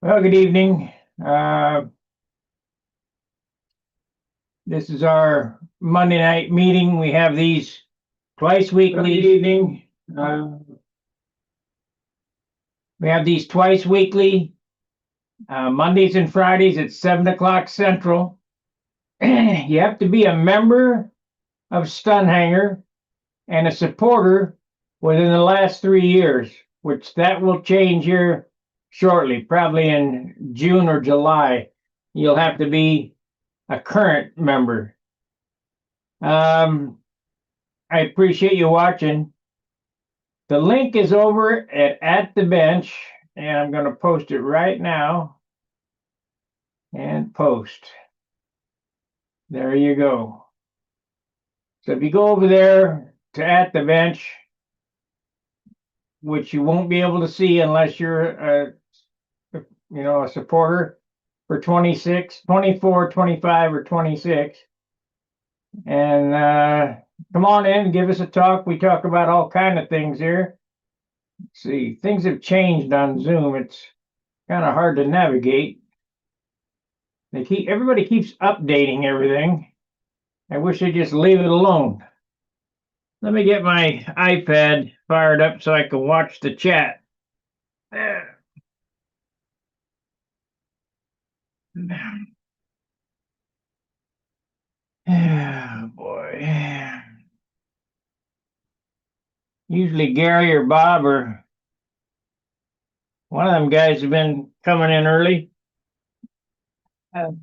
Well, good evening. This is our Monday night meeting. We have these twice weekly. Good evening. We have these twice weekly, Mondays and Fridays at 7 o'clock Central. You have to be a member of Stunt Hangar and a supporter within the last 3 years, which that will change here shortly, probably in June or July. You'll have to be a current member. I appreciate you watching. The link is over at the bench, and I'm going to post it right now. And post. There you go. So if you go over there to at the bench, which you won't be able to see unless you're a supporter for 26, 24, 25, or 26. And come on in, give us a talk. We talk about all kind of things here. Let's see, things have changed on Zoom. It's kind of hard to navigate. Everybody keeps updating everything. I wish they'd just leave it alone. Let me get my iPad fired up so I can watch the chat. Oh boy. Usually Gary or Bob or one of them guys have been coming in early. You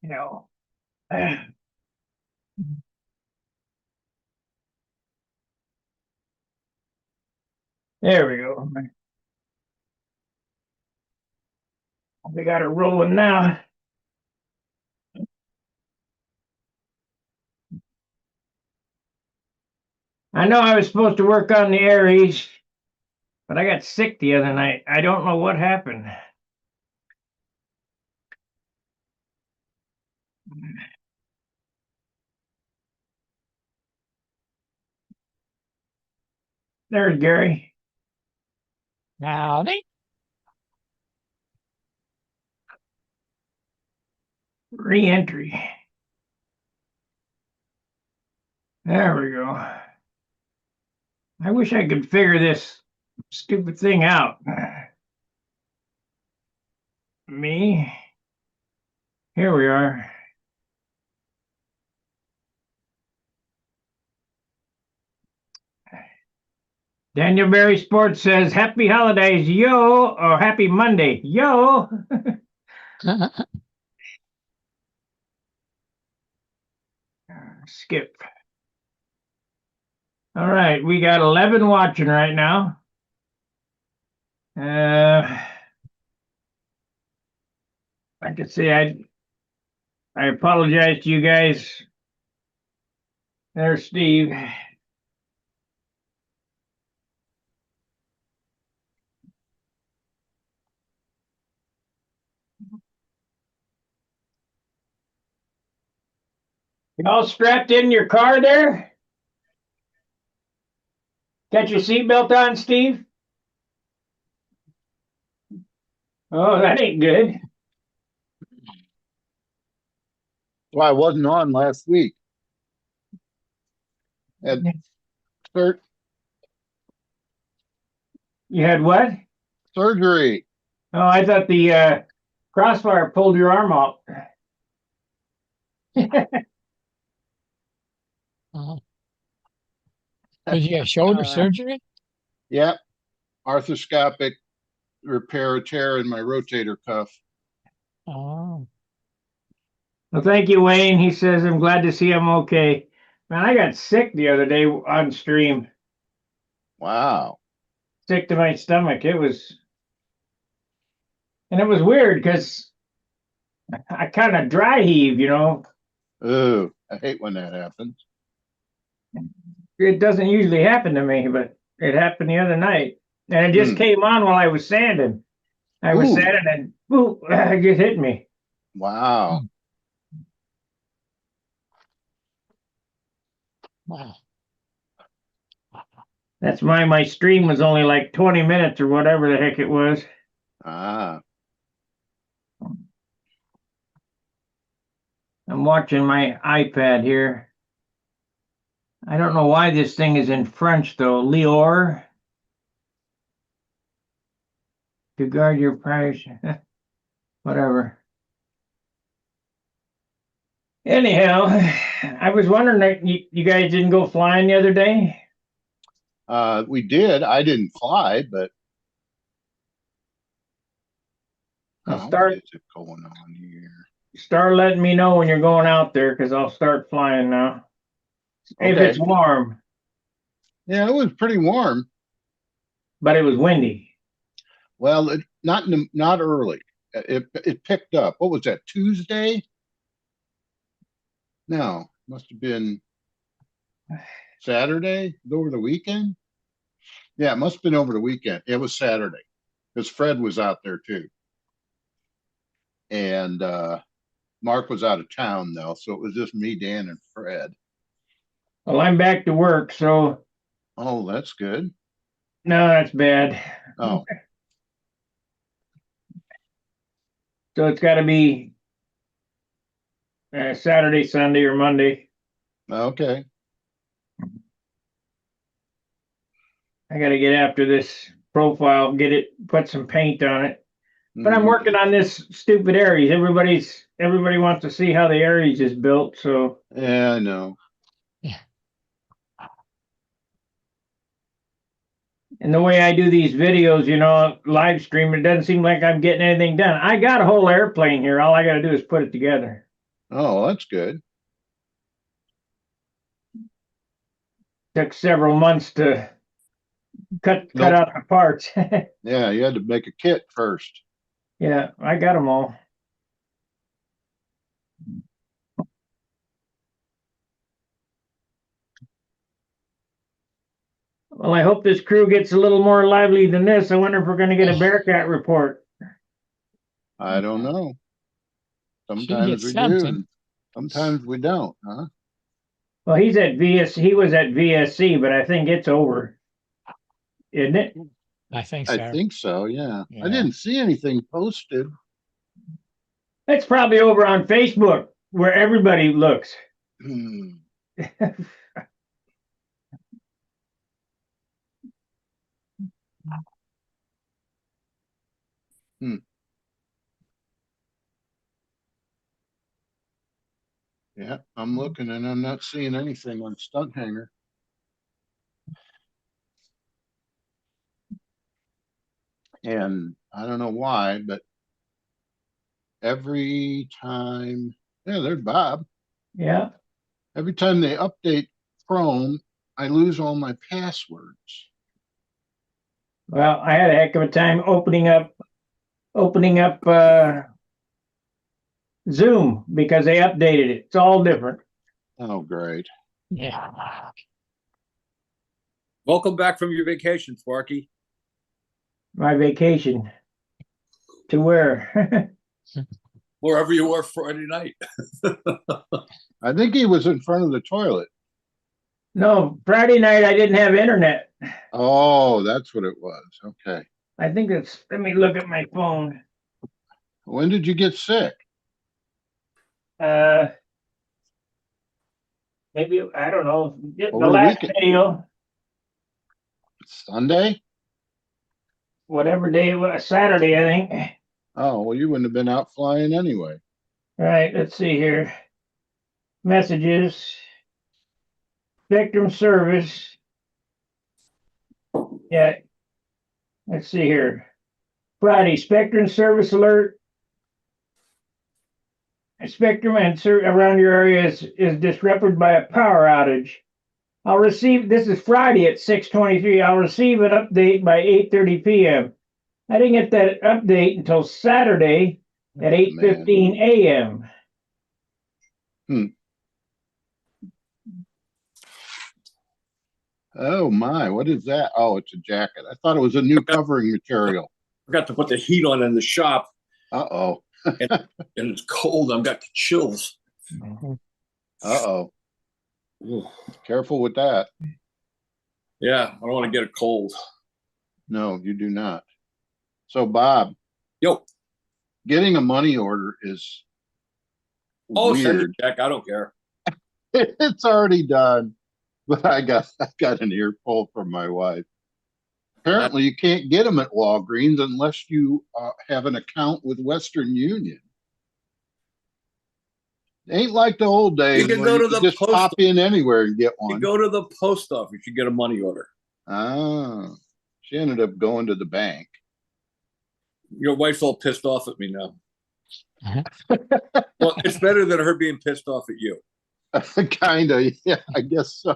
know. There we go. We got it rolling now. I know I was supposed to work on the Aries, but I got sick the other night. I don't know what happened. There's Gary. Howdy. Re-entry. There we go. I wish I could figure this stupid thing out. Me. Here we are. Daniel Berry Sports says, "Happy holidays, yo," or "Happy Monday, yo." Skip. All right, we got 11 watching right now. Like I say, I apologize to you guys. There's Steve. You all strapped in your car there? Got your seatbelt on, Steve? Oh, that ain't good. Well, I wasn't on last week. Had You had what? surgery. Oh, I thought the crossfire pulled your arm out. Did you have shoulder surgery? Yep. Arthroscopic repair a tear in my rotator cuff. Oh. Well, thank you, Wayne. He says, "I'm glad to see I'm okay." Man, I got sick the other day on stream. Wow. Sick to my stomach. And it was weird because I kind of dry heave, Ooh, I hate when that happens. It doesn't usually happen to me, but it happened the other night. And it just came on while I was sanding. I was sanding and boop, it just hit me. Wow. Wow. That's why my stream was only like 20 minutes or whatever the heck it was. Ah, I'm watching my iPad here. I don't know why this thing is in French though. Lior. To guard your price. Whatever. Anyhow, I was wondering that you guys didn't go flying the other day. we did. I didn't fly, but Now what is it going on here? start letting me know when you're going out there because I'll start flying now. If Okay. it's warm, Yeah, it was pretty warm. but it was windy. Well, not early. It picked up. What was that? Tuesday? No, must have been Saturday. Over the weekend. Yeah, it must have been over the weekend. It was Saturday because Fred was out there too, and Mark was out of town though, so it was just me, Dan, and Fred. Well, I'm back to work, so Oh, that's good. no, that's bad. Oh, So it's got to be Saturday, Sunday, or Monday. okay. I got to get after this profile, get it, put some paint on it. But I'm working on this stupid Aries. Everybody wants to see how the Aries is built, so Yeah, I know. and the way I do these videos, live stream, it doesn't seem like I'm getting anything done. I got a whole airplane here. All I got to do is put it together. Oh, that's good. Took several months to cut Nope. out the parts. Yeah, you had to make a kit first. Yeah, I got them all. Well, I hope this crew gets a little more lively than this. I wonder if we're going to get a Bearcat report. I don't know. Should Sometimes get we something. do, and sometimes we don't, huh? Well, he was at VSC, but I think it's over, isn't it? I think I so. think so, yeah. I Yeah. didn't see anything posted. It's probably over on Facebook where everybody looks. Hmm. Yeah, I'm looking and I'm not seeing anything on Stunt Hangar. And I don't know why, but every time, yeah, there's Bob. Yeah. Every time they update Chrome, I lose all my passwords. Well, I had a heck of a time opening up Zoom because they updated it. It's all different. Oh, great. Yeah. Welcome back from your vacation, Sparky. My vacation. To where? Wherever you were Friday night. I think he was in front of the toilet. No, Friday night I didn't have internet. Oh, that's what it was. Okay. I think let me look at my phone. When did you get sick? Maybe, I don't know. The Over the last weekend. video, Sunday? whatever day it was, Saturday, I think. Oh, well, you wouldn't have been out flying anyway. All right, let's see here. Messages. Spectrum service. Yeah. Let's see here. Friday, Spectrum service alert. Spectrum and around your area is disrupted by a power outage. I'll receive, this is Friday at 6:23. I'll receive an update by 8:30 p.m. I didn't get that update until Saturday at 8:15 a.m. Oh my, what is that? Oh, it's a jacket. I thought it was a new covering material. Forgot to put the heat on in the shop, Uh-oh. and it's cold. I've got the chills. Uh-oh. Careful with that. Yeah, I don't want to get a cold. No, you do not. So Bob, Yo, getting a money order is oh, send weird. a check. I don't care. It's already done, but I got an earful from my wife. Apparently, you can't get them at Walgreens unless you have an account with Western Union. Ain't like the old days You can where go you to could the just post. pop in anywhere and get You one. go to the post office. You get a money order. Ah, she ended up going to the bank. Your wife's all pissed off at me now. Well, it's better than her being pissed off at you. Kind of, yeah, I guess so.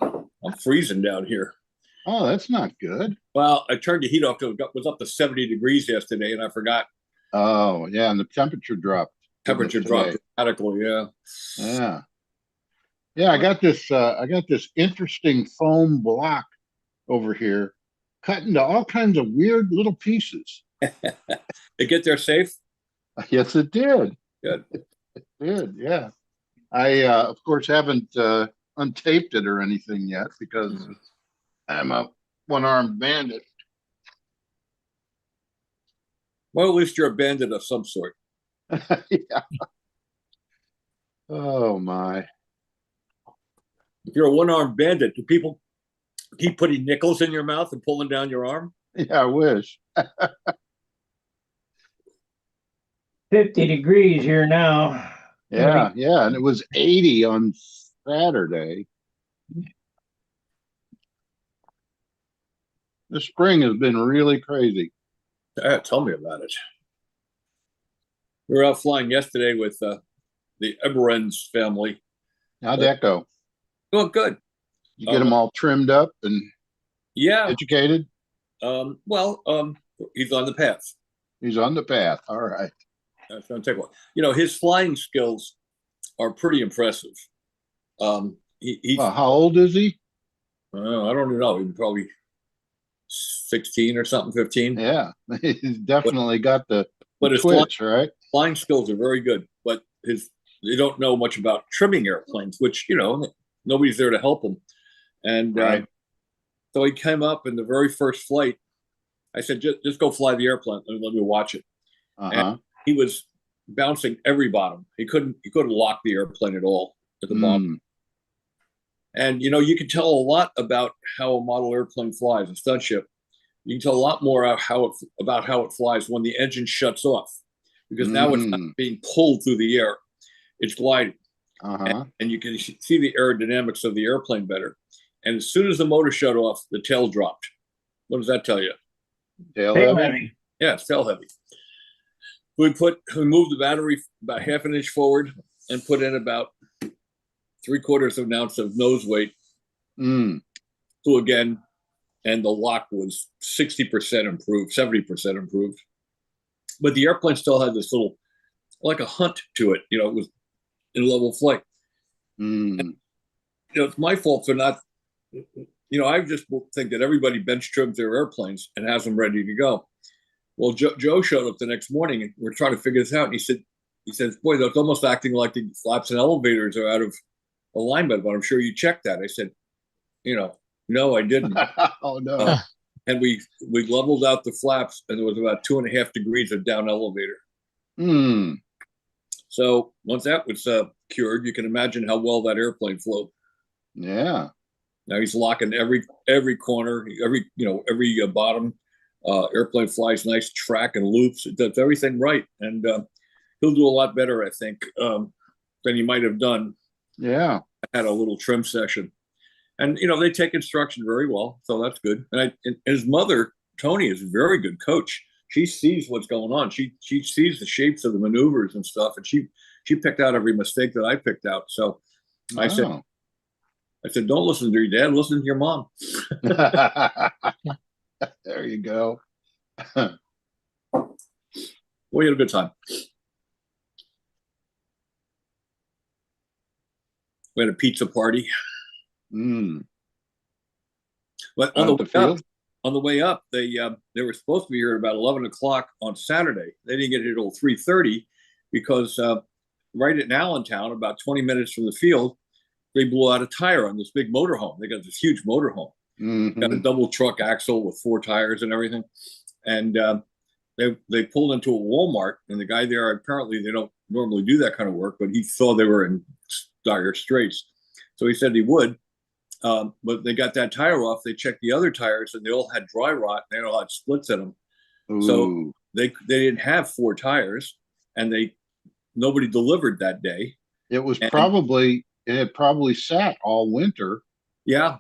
I'm freezing down here. Oh, that's not good. Well, I turned the heat off till it was up to 70 degrees yesterday, and I forgot. Oh, yeah, and the temperature dropped. Temperature dropped dramatically. Yeah. Yeah. Yeah, I got this interesting foam block over here cut into all kinds of weird little pieces. They get there safe? Yes, it did. Good. It did, yeah. I of course haven't untaped it or anything yet because I'm a one-armed bandit. Well, at least you're a bandit of some sort. Yeah. Oh my. If you're a one-armed bandit, do people keep putting nickels in your mouth and pulling down your arm? Yeah, I wish. 50 degrees here now. Yeah, yeah, and it was 80 on Saturday. The spring has been really crazy. Tell me about it. We were out flying yesterday with the Eberens family. How'd that go? Oh, good. You get them all trimmed up and Yeah. educated? Well, he's on the path. He's on the path. All right. That's going to take a while. You know, his flying skills are pretty impressive. He's Well, how old is he? I don't even know. He's probably 16 or something, 15. Yeah, he's definitely got the But his twitch, right? flying skills are very good. But they don't know much about trimming airplanes, which, you know, nobody's there to help him. And Right. so he came up in the very first flight. I said, just go fly the airplane and let me watch it. Uh-huh. He was bouncing every bottom. He couldn't lock the airplane at all at the bottom. And you know, you can tell a lot about how a model airplane flies, a stunt ship. You can tell a lot more about how it flies when the engine shuts off, because now it's not being pulled through the air; it's gliding, and you can see the aerodynamics of the airplane better. And as soon as the motor shut off, the tail dropped. What does that tell you? Tail Tail heavy? heavy. Yeah, it's tail heavy. We moved the battery about half an inch forward and put in about 3/4 of an ounce of nose weight. So again, and the lock was 60% improved, 70% improved. But the airplane still had this little, like a hunt to it. You know, it was in level flight. And, you know, it's my fault for not, you know, I just think that everybody bench trims their airplanes and has them ready to go. Well, Joe showed up the next morning and we're trying to figure this out. And he says, boy, that's almost acting like the flaps and elevators are out of alignment, but I'm sure you checked that. I said, you know, no, I didn't. Oh no. And we leveled out the flaps and there was about 2.5 degrees of down elevator. So once that was cured, you can imagine how well that airplane flew. Yeah. Now he's locking every corner, every bottom. Airplane flies nice track and loops. It does everything right, and he'll do a lot better, I think, than he might have done. Yeah. I had a little trim session, and you know they take instruction very well, so that's good. And his mother, Tony, is a very good coach. She sees what's going on. She sees the shapes of the maneuvers and stuff, and she picked out every mistake that I picked out. So I said, don't listen to your dad, listen to your mom. There you go. We had a good time. We had a pizza party. But on the way up, they were supposed to be here at about 11 o'clock on Saturday. They didn't get here till 3:30 because right at Allentown, about 20 minutes from the field, they blew out a tire on this big motorhome. They got this huge motorhome. Got a Mhm. double truck axle with 4 tires and everything. And they pulled into a Walmart, and the guy there, apparently they don't normally do that kind of work, but he saw they were in dire straits. So he said he would. But they got that tire off. They checked the other tires, and they all had dry rot. They all had splits in them. So Ooh. they didn't have 4 tires, and nobody delivered that day. It was And- probably, it had probably sat all winter. Yeah,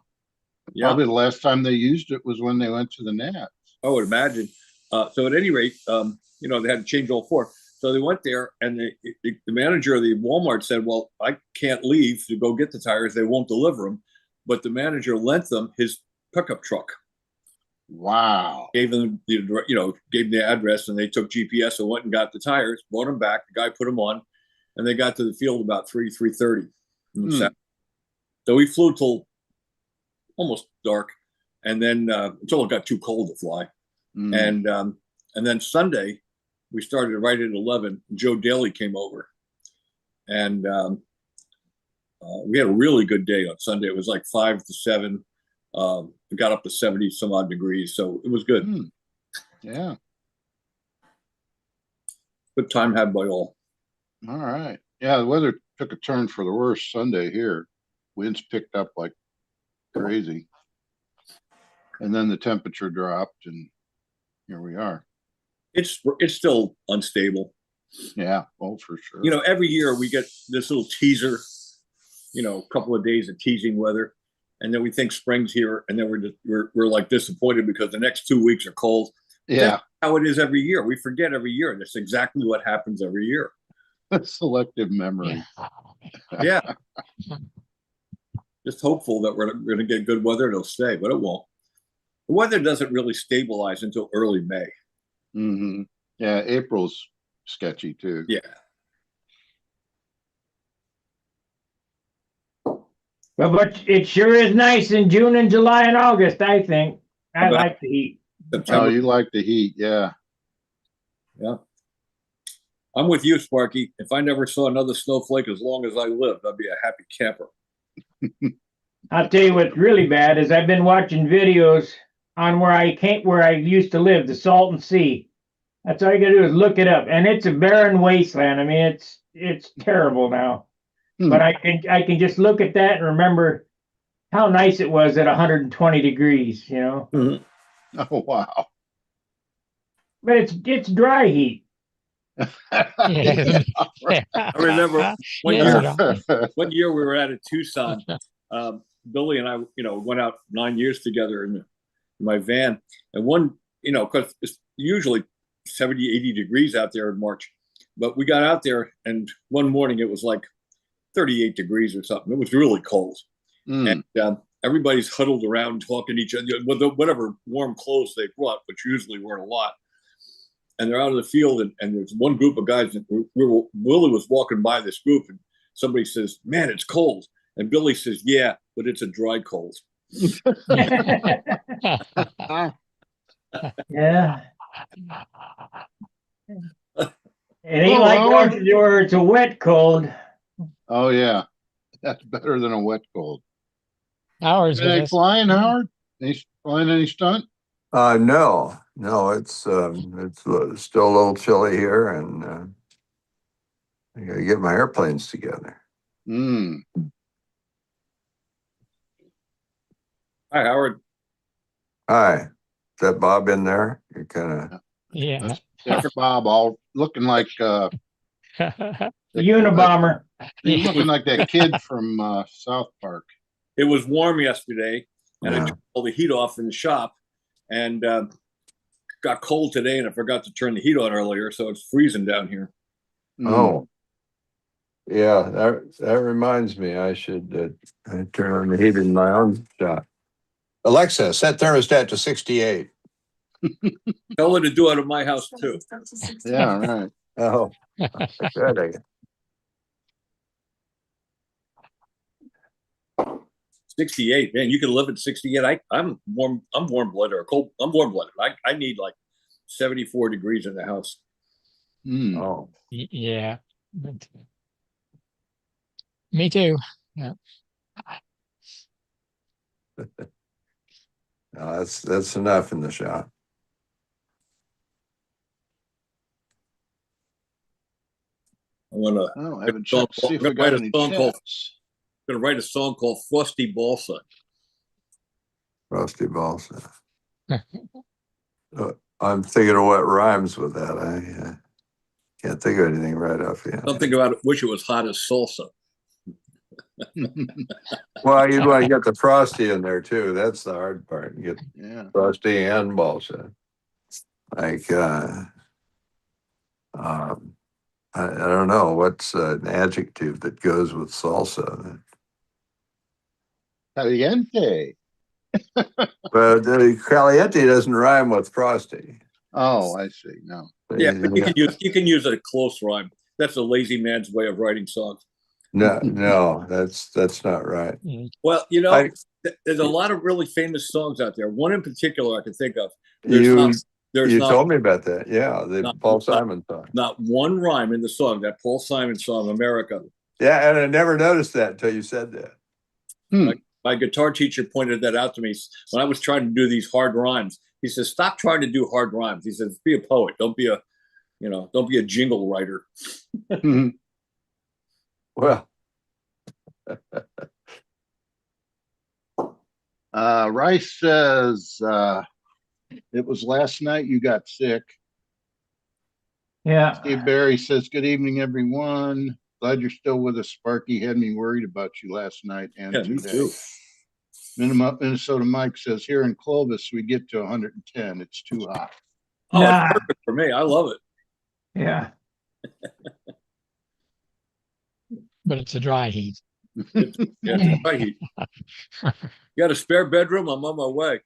yeah. Probably the last time they used it was when they went to the Nats. I would imagine. So at any rate, they had to change all 4. So they went there, and the manager of the Walmart said, "Well, I can't leave to go get the tires. They won't deliver them." But the manager lent them his pickup truck. Wow. Gave them gave them the address, and they took GPS and went and got the tires, brought them back. The guy put them on, and they got to the field about 3:30. So we flew till almost dark, and then until it got too cold to fly. Mm. And then Sunday we started right at 11. Joe Daly came over, and we had a really good day on Sunday. It was like 5 to 7. It got up to 70 some odd degrees, so it was good. Yeah. Good time had by all. All right. Yeah, the weather took a turn for the worse Sunday here. Winds picked up like crazy. And then the temperature dropped, and here we are. It's still unstable. Yeah, oh, for sure. Every year we get this little teaser, a couple of days of teasing weather, and then we think spring's here, and then we're like disappointed because the next 2 weeks are cold. Yeah. That's how it is every year. We forget every year, and that's exactly what happens every year. Selective memory. Yeah. Just hopeful that we're going to get good weather and it'll stay, but it won't. The weather doesn't really stabilize until early May. Mm-hmm. Yeah, April's sketchy too. Yeah. But it sure is nice in June and July and August, I think. I About- like the heat. September. Oh, you like the heat, yeah. Yeah. I'm with you, Sparky. If I never saw another snowflake as long as I lived, I'd be a happy camper. I'll tell you what's really bad is I've been watching videos on where I used to live, the Salton Sea. That's all you gotta do is look it up, and it's a barren wasteland. I mean, it's terrible now. But I can just look at that and remember how nice it was at 120 degrees, Oh, wow. But it's dry heat. Yeah. I remember one Yeah. year, one year we were out at Tucson. Billy and I, went out 9 years together in my van. And because it's usually 70, 80 degrees out there in March. But we got out there, and one morning it was like 38 degrees or something. It was really cold. And everybody's huddled around talking to each other with whatever warm clothes they brought, which usually weren't a lot. And they're out in the field, and there's one group of guys. And Willie was walking by this group, and somebody says, "Man, it's cold." And Billy says, "Yeah, but it's a dry cold." Yeah. It ain't like ours where it's a wet cold. Oh, yeah. That's better than a wet cold. Ours Are they was flying, Howard? They flying any stunt? No, it's still a little chilly here, and I gotta get my airplanes together. Mm. Hi, Howard. Hi, is that Bob in there? You're kind of yeah. That's Bob, all looking like Unabomber. he's looking like that kid from South Park. It was warm yesterday, and I Yeah. took all the heat off in the shop, and got cold today, and I forgot to turn the heat on earlier, so it's freezing down here. Mm. Oh, yeah. That reminds me, I should turn on the heat in my own shop. Alexa, set thermostat to 68. Tell her to do it at my house too. Yeah, right. Oh, good. I guess. 68, man, you can live at 68. I'm warm blooded or cold. I'm warm blooded. I need like 74 degrees in the house. Mm. Yeah. Me too. Yeah. No, that's enough in the shop. I want to. Oh, I haven't checked to see if we got any chats. Going to write a song called Frosty Balsa. Rusty balls. I'm thinking of what rhymes with that. I can't think of anything right off the Something about it. Wish it was hot as salsa. Well, you'd want to get the frosty in there too. That's the hard part. You get Yeah. frosty and balsa. Like I don't know what's an adjective that goes with salsa. Caliente. But caliente doesn't rhyme with frosty. Oh, I see. No. Yeah, but you can use a close rhyme. That's a lazy man's way of writing songs. No, that's not right. Well, you know, there's a lot of really famous songs out there. One in particular I can think of. You There's not, told me about that. Yeah, the Paul Simon song. Not one rhyme in the song, that Paul Simon song, America. Yeah, and I never noticed that until you said that. My guitar teacher pointed that out to me when I was trying to do these hard rhymes. He says, "Stop trying to do hard rhymes." He says, "Be a poet. Don't be a jingle writer." Well, Rice says it was last night you got sick. Yeah. Steve Barry says, "Good evening, everyone. Glad you're still with us, Sparky. Had me worried about you last night and Yeah, me today." too. Minnesota Mike says, "Here in Clovis, we get to 110. It's too hot." Oh, Nah. it's perfect for me. I love it. Yeah. But it's a dry heat. Yeah, it's dry heat. You got a spare bedroom? I'm on my way.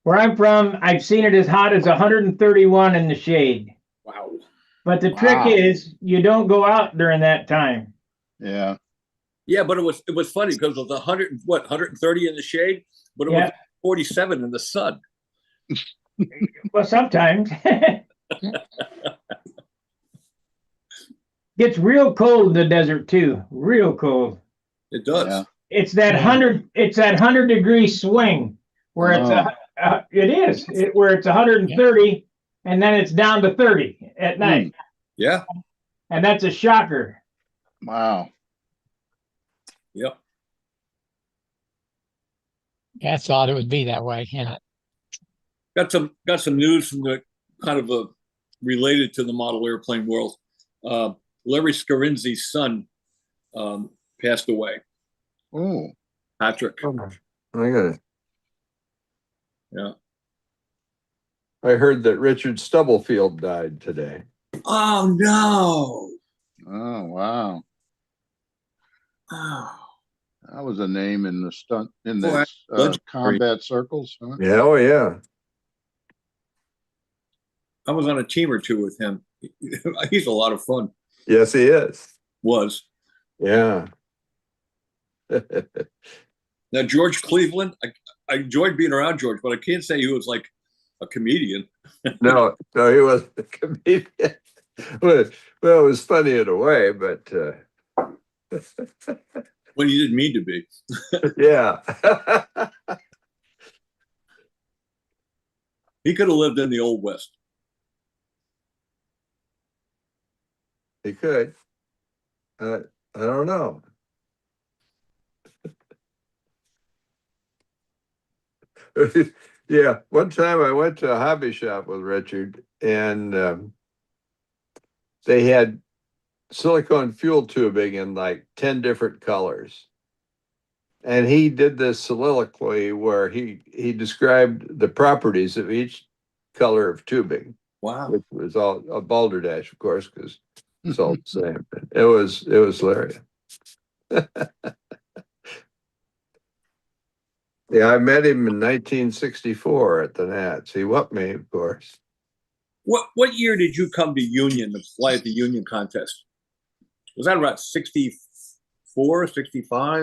Where I'm from, I've seen it as hot as 131 in the shade. Wow. But the trick is you don't go out during that time. Yeah. Yeah, but it was funny because it was 130 in the shade, but it was 47 in the sun. Well, sometimes. Gets real cold in the desert too. Real cold. It does. Yeah. It's that 100-degree swing where it's where it's 130 and then it's down to 30 at night. Yeah. And that's a shocker. Wow. Yep. I thought it would be that way. Yeah. Got some news from the kind of related to the model airplane world. Larry Scarinzi's son passed away. Oh. Patrick. I got it. Yeah. I heard that Richard Stubblefield died today. Oh no. Oh, wow. Oh. That was a name in the combat circles, huh? Yeah, oh yeah. I was on a team or two with him. He's a lot of fun. Yes, he is. Was. Yeah. Now, George Cleveland, I enjoyed being around George, but I can't say he was like a comedian. No, he wasn't a comedian. Well, it was funny in a way, but When he didn't mean to be. yeah. He could have lived in the Old West. He could. I don't know. Yeah, one time I went to a hobby shop with Richard, and they had silicone fuel tubing in like 10 different colors. And he did this soliloquy where he described the properties of each color of tubing. Wow. Which was all a balderdash, of course, because it's all the same. It was hilarious. Yeah, I met him in 1964 at the Nats. He whooped me, of course. What year did you come to Union to fly at the Union contest? Was that about 64, 65?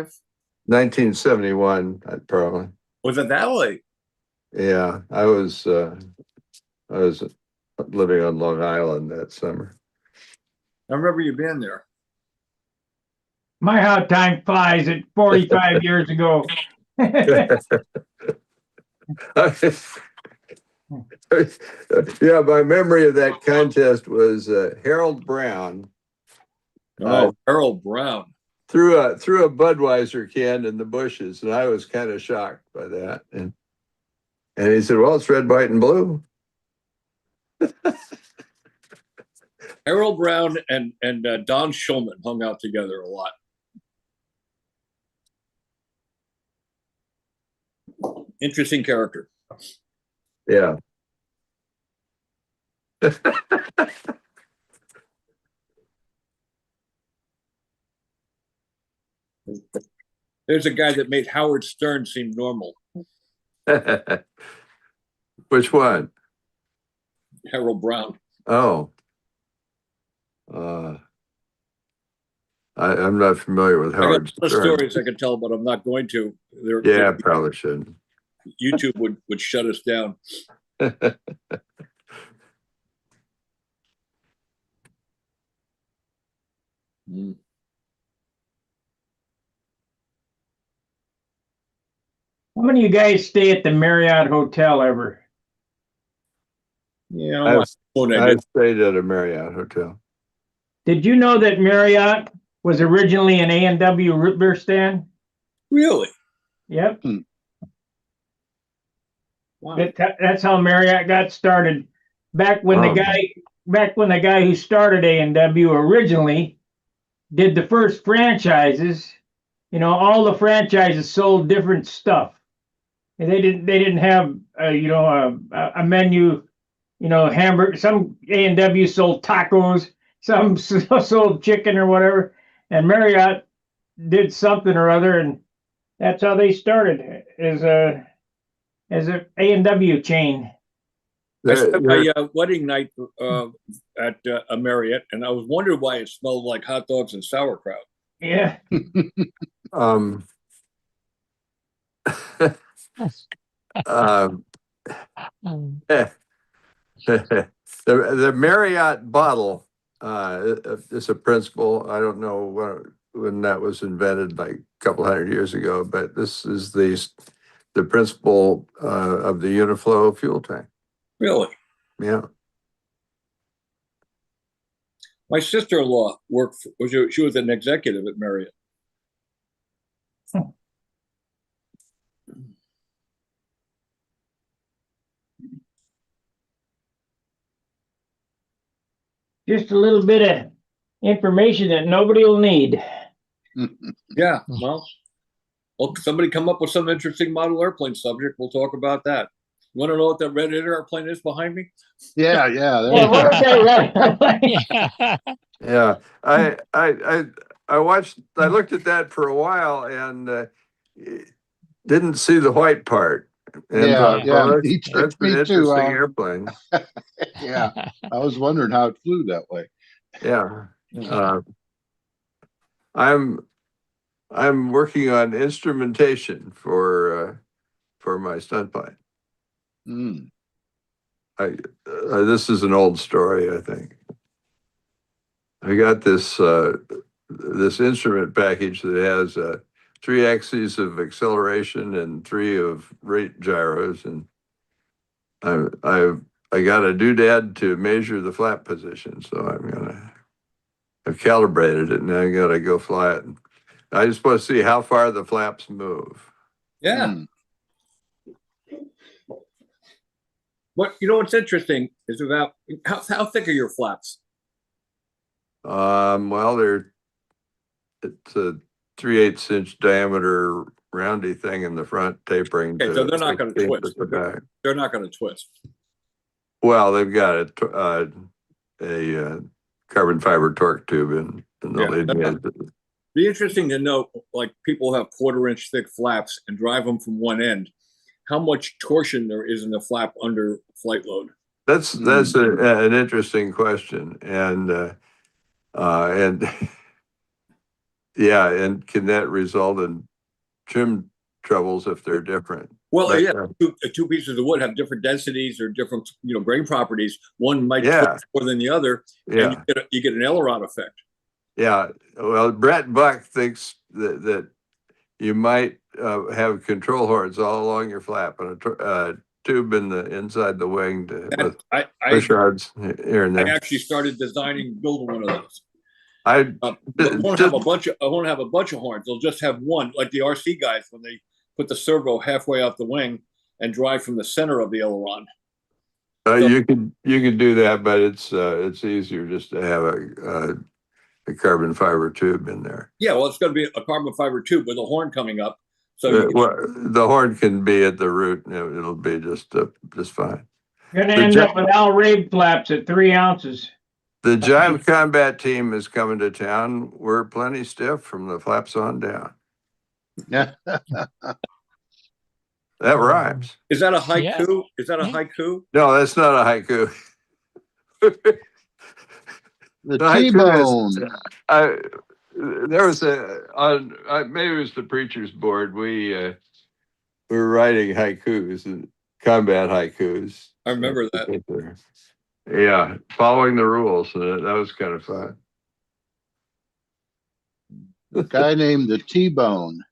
1971, probably. Was it that late? Yeah, I was living on Long Island that summer. I remember you being there. My how time flies at 45 years ago. Yeah, my memory of that contest was Harold Brown Harold Brown. threw a Budweiser can in the bushes, and I was kind of shocked by that. And he said, "Well, it's red, white, and blue." Harold Brown and Don Schulman hung out together a lot. Interesting character. Yeah. There's a guy that made Howard Stern seem normal. Which one? Harold Brown. Oh. I'm not familiar with I got a Howard lot of Stern. stories I could tell, but I'm not going to. Yeah, I probably shouldn't. YouTube would shut us down. Mm. How many of you guys stay at the Marriott Hotel ever? Yeah, I've I stayed at a Marriott hotel. Did you know that Marriott was originally an A&W root beer stand? Really? Yep. Wow. That's how Marriott got started. Back when the guy who started A&W originally did the first franchises, all the franchises sold different stuff. And they didn't have a menu, hamburger. Some A&W sold tacos, some sold chicken or whatever, and Marriott did something or other, and that's how they started as a A&W chain. I spent my wedding night at a Marriott, and I was wondering why it smelled like hot dogs and sauerkraut. Yeah. The Marriott bottle is a principle. I don't know when that was invented, like a couple hundred years ago, but this is the principle of the Uniflow fuel tank. Really? Yeah. My sister-in-law she was an executive at Marriott. Just a little bit of information that nobody will need. Yeah, well, somebody come up with some interesting model airplane subject. We'll talk about that. You want to know what that red airplane is behind me? Yeah. What is that? Yeah. I looked at that for a while and didn't see the white part. And that's an interesting airplane. Yeah, I was wondering how it flew that way. Yeah. I'm working on instrumentation for my stunt plane. This is an old story, I think. I got this instrument package that has 3 axes of acceleration and 3 of rate gyros, and I got a doodad to measure the flap position, so I've calibrated it, and I got to go fly it. I just want to see how far the flaps move. Yeah. What's interesting is about how thick are your flaps? Well, it's a 3/8 inch diameter roundy thing in the front, tapering. Okay, so they're not going to twist. The back. They're not going to twist. Well, they've got a carbon fiber torque tube in the leading edge. Be interesting to know, like people have 1/4 inch thick flaps and drive them from one end. How much torsion there is in the flap under flight load? That's an interesting question, and yeah, and can that result in trim troubles if they're different? Well, two pieces of wood have different densities or different grain properties. One might twist more than the other, and you get an aileron effect. Yeah, well, Brett Buck thinks that you might have control horns all along your flap and a tube in the inside the wing with I push rods here and I there. actually started designing building one of those. I But won't have a bunch of horns. They'll just have one, like the RC guys when they put the servo halfway out the wing and drive from the center of the aileron. you can do that, but it's easier just to have a carbon fiber tube in there. Yeah, well, it's going to be a carbon fiber tube with a horn coming up. So the horn can be at the root, and it'll be just fine. You're gonna end up with Al Rabe flaps at 3 ounces. The Jive Combat team is coming to town. We're plenty stiff from the flaps on down. Yeah. That rhymes. is that a haiku? Yeah. Is that a haiku? No, that's not a haiku. The haiku T-bone. there was maybe it was the preacher's board. We were writing haikus and combat haikus. I remember that. Yeah, following the rules. So that was kind of fun. A guy named the T-bone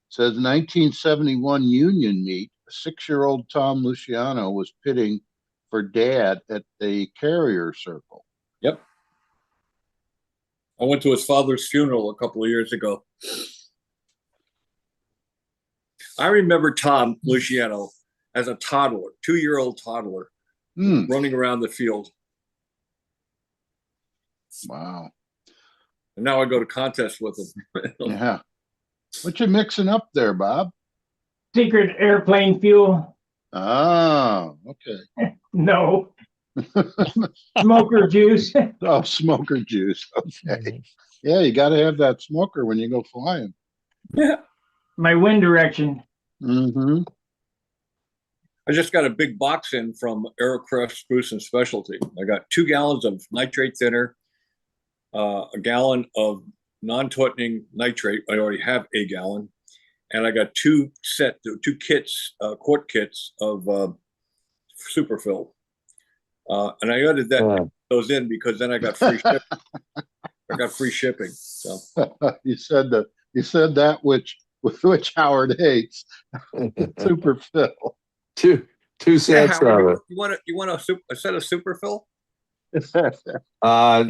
says 1971 Union meet, 6-year-old Tom Luciano was pitting for dad at the Carrier Circle. Yep. I went to his father's funeral a couple of years ago. I remember Tom Luciano as a toddler, 2-year-old toddler, running around the field. Wow. And now I go to contests with him. Yeah. What you mixing up there, Bob? Secret airplane fuel? Oh, okay. No. Smoker juice? Oh, smoker juice. Okay. Yeah, you got to have that smoker when you go flying. Yeah. My wind direction. Mm-hmm. I just got a big box in from Aerocraft Spruce and Specialty. I got 2 gallons of nitrate thinner, a gallon of non-toughtening nitrate. I already have a gallon. And I got 2 kits, quart kits of Superfill. And I added those in because then I got free shipping. I got free shipping. So You said that which Howard hates. Superfill. Two sets Howard, of it. You want a set of Superfill? I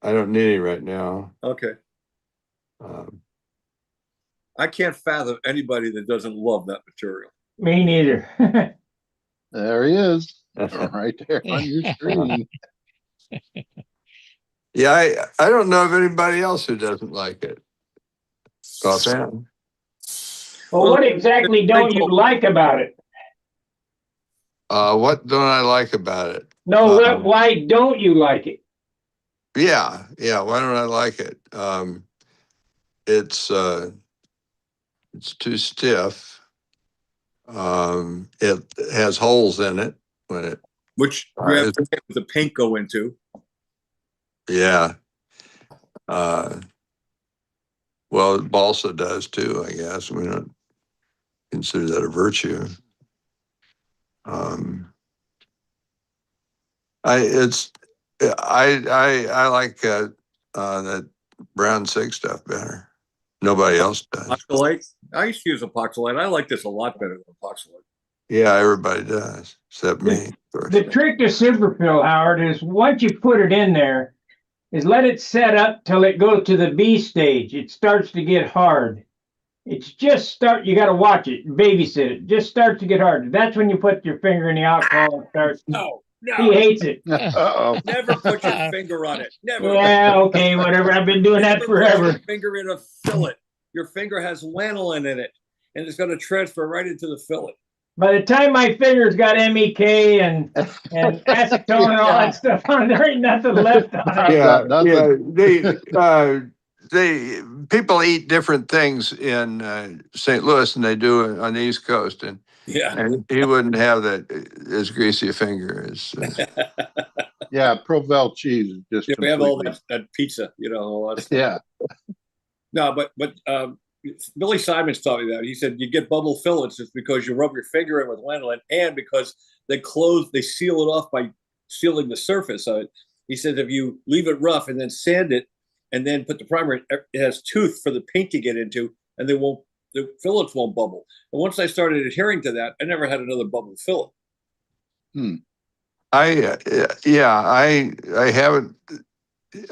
don't need any right now. Okay. I can't fathom anybody that doesn't love that material. Me neither. There he is. Right there on your screen. Yeah, I don't know of anybody else who doesn't like it. Offhand. Well, what exactly don't you like about it? What don't I like about it? No, why don't you like it? Yeah. Why don't I like it? It's too stiff. It has holes in it when it. Which you have the paint go into. Yeah. Well, balsa does too, I guess. We don't consider that a virtue. I like that brown sig stuff better. Nobody else does. Epoxylite. I used to use epoxylite. I like this a lot better than epoxylite. Yeah, everybody does, except me. Of course. The trick to Superfill, Howard, is once you put it in there, is let it set up till it goes to the B stage. It starts to get hard. It's just you got to watch it, babysit it. Just starts to get hard. That's when you put your finger in the alcohol and start. No. He hates it. Uh-oh. Never put your finger on it. Never. Yeah, okay, whatever. I've been doing that forever. Put your finger in a fillet. Your finger has lanolin in it, and it's going to transfer right into the fillet. By the time my fingers got MEK and acetone and all that stuff on, there ain't nothing left on it. They people eat different things in St. Louis than they do on the East Coast, and he wouldn't have that as greasy a finger as. Yeah, Provel cheese is just. We have all that pizza, all that stuff. Yeah. No, but Billy Simons taught me that. He said you get bubble fillets, it's because you rub your finger in with lanolin, and because they seal it off by sealing the surface of it. He says if you leave it rough and then sand it and then put the primer in, it has tooth for the paint to get into, and the fillets won't bubble. And once I started adhering to that, I never had another bubble fillet. I haven't,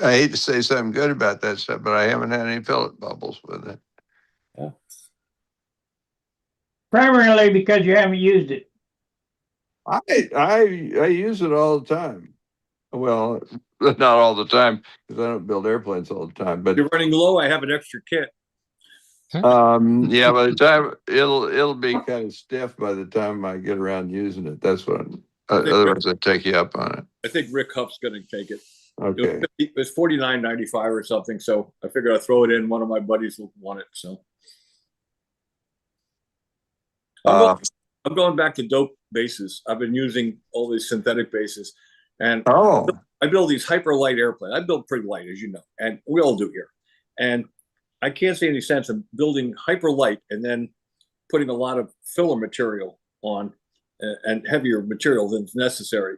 I hate to say something good about that stuff, but I haven't had any fillet bubbles with it. Yeah. Primarily because you haven't used it. I use it all the time. Well, not all the time because I don't build airplanes all the time. But You're running low. I have an extra kit. yeah, by the time it'll be kind of stiff by the time I get around using it. That's what. Otherwise, I'd take you up on it. I think Rick Huff's going to take it. Okay. It was $49.95 or something. So I figured I'd throw it in. One of my buddies will want it. So I'm going back to dope bases. I've been using all these synthetic bases, and I build these hyper light airplanes. I build pretty light, as you know, and we all do here. And I can't see any sense of building hyper light and then putting a lot of filler material on and heavier material than's necessary.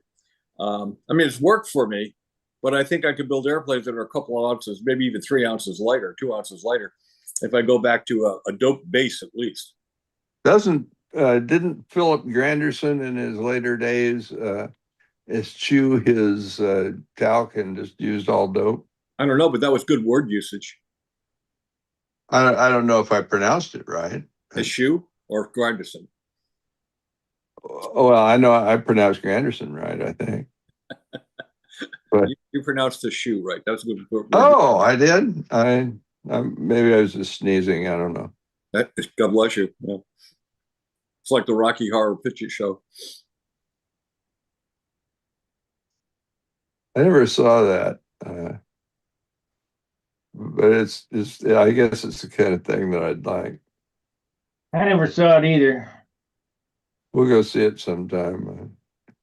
I mean, it's worked for me, but I think I could build airplanes that are a couple of ounces, maybe even 3 ounces lighter, 2 ounces lighter, if I go back to a dope base at least. Didn't Philip Granderson in his later days eschew his talc and just used all dope? I don't know, but that was good word usage. I don't know if I pronounced it right. Eschew or Granderson? Well, I know I pronounced Granderson right, I think. But you pronounced the shoe right. That was good word. Oh, I did? Maybe I was just sneezing. I don't know. God bless you. Yeah. It's like the Rocky Horror Picture Show. I never saw that. But it's I guess it's the kind of thing that I'd like. I never saw it either. We'll go see it sometime.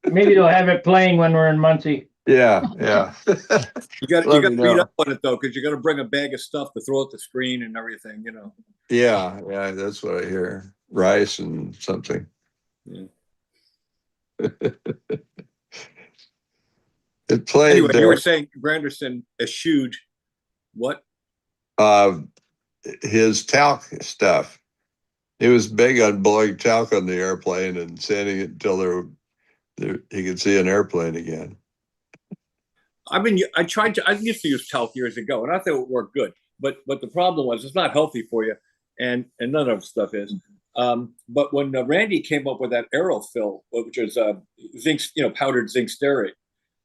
Maybe they'll have it playing when we're in Muncie. Yeah. You got to read up on it though, because you got to bring a bag of stuff to throw at the screen and everything, you know. Yeah, that's what I hear. Rice and something. Yeah. It played. Anyway, you were saying Granderson eschewed what? His talc stuff. He was big on blowing talc on the airplane and sanding it until he could see an airplane again. I used to use talc years ago, and I thought it would work good. But the problem was it's not healthy for you, and none of the stuff is. But when Randy came up with that Aerofill, which is zinc, powdered zinc stearate,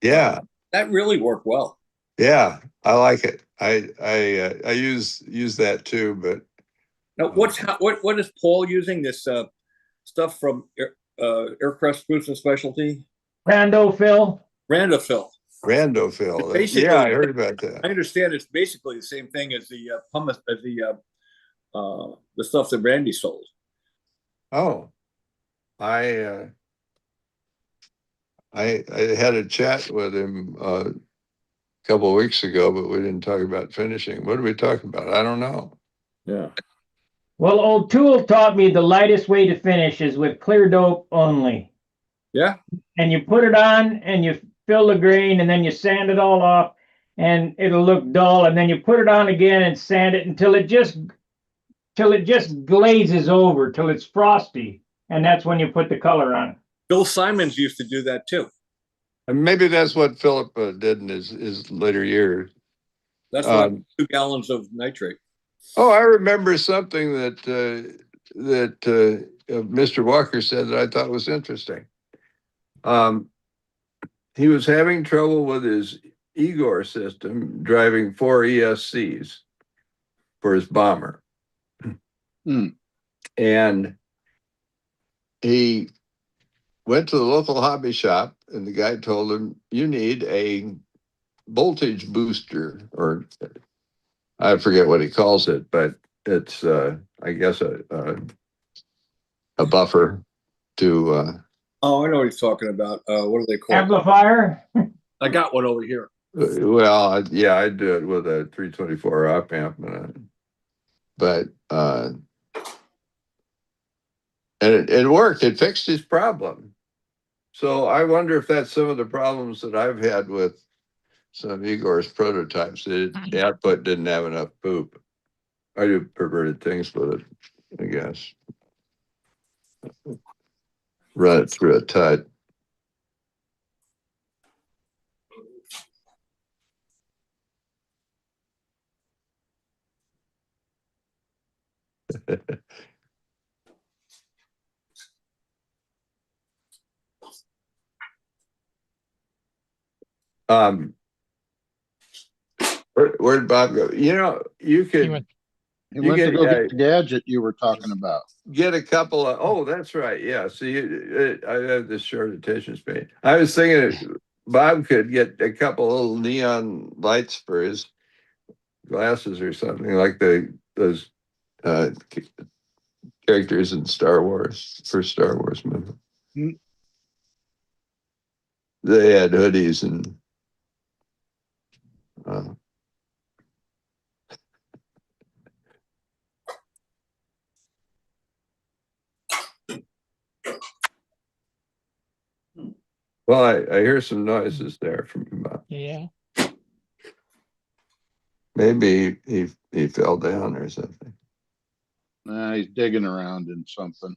that really worked well. Yeah, I like it. I use that too. But now, what is Paul using? This stuff from Aircraft Spruce and Specialty? Randofill. Randofill. Yeah, I heard about that. I understand it's basically the same thing as the pumice, as the stuff that Randy sold. Oh, I had a chat with him a couple of weeks ago, but we didn't talk about finishing. What did we talk about? I don't know. Yeah. Well, O'Toole taught me the lightest way to finish is with clear dope only. Yeah. And you put it on and you fill the grain and then you sand it all off and it'll look dull. And then you put it on again and sand it until it just glazes over, till it's frosty. And that's when you put the color on. Bill Simons used to do that too. And maybe that's what Philip did in his later years. That's like 2 gallons of nitrate. Oh, I remember something that Mr. Walker said that I thought was interesting. He was having trouble with his Igor system driving 4 ESCs for his bomber. And he went to the local hobby shop and the guy told him, you need a voltage booster, or I forget what he calls it, but it's I guess a buffer to Oh, I know what he's talking about. What do they call amplifier? I got one over here. Well, I do it with a 324 op amp, but and it worked. It fixed his problem. So I wonder if that's some of the problems that I've had with some of Igor's prototypes. The output didn't have enough poop. I do perverted things with it, I guess. Run it through a tut. Where'd Bob go? You know, you He could went, He You went to get- go get the gadget you were talking about. get a couple of, oh, that's right. Yeah. See, I have this short attention span. I was thinking Bob could get a couple of little neon lights for his glasses or something like those characters in Star Wars, first Star Wars movie. Hmm. They had hoodies and uh, well, I hear some noises there from Bob. yeah. Maybe he fell down or something. He's digging around in something.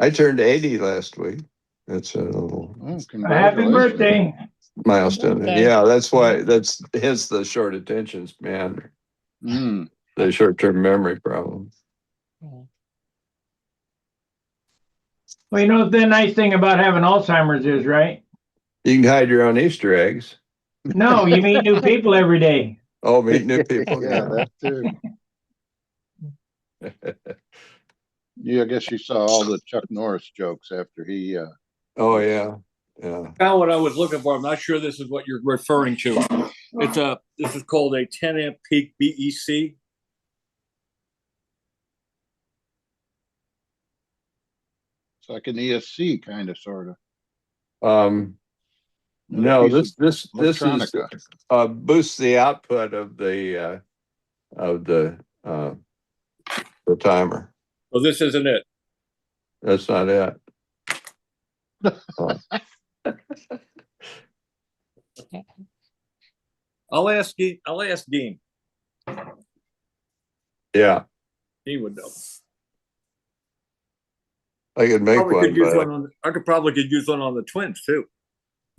I turned 80 last week. That's a little Oh, Happy congratulations. birthday. milestone. birthday. Yeah, that's why that's hence the short attention span, Mm. the short-term memory problem. Well, you know, the nice thing about having Alzheimer's is, right? You can hide your own Easter eggs. No, you meet new people every day. Oh, meet new people. Yeah, that too. Yeah, I guess you saw all the Chuck Norris jokes after he. Oh yeah, yeah. Found what I was looking for. I'm not sure this is what you're referring to. This is called a 10 amp peak BEC. It's like an ESC kind of, sort of. No, piece this of is electronica. boosts the output of the timer. Well, this isn't it. That's not it. Oh, I'll ask Dean. yeah, He would know. I could make Probably one, could use but one on. I could probably use one on the twins too.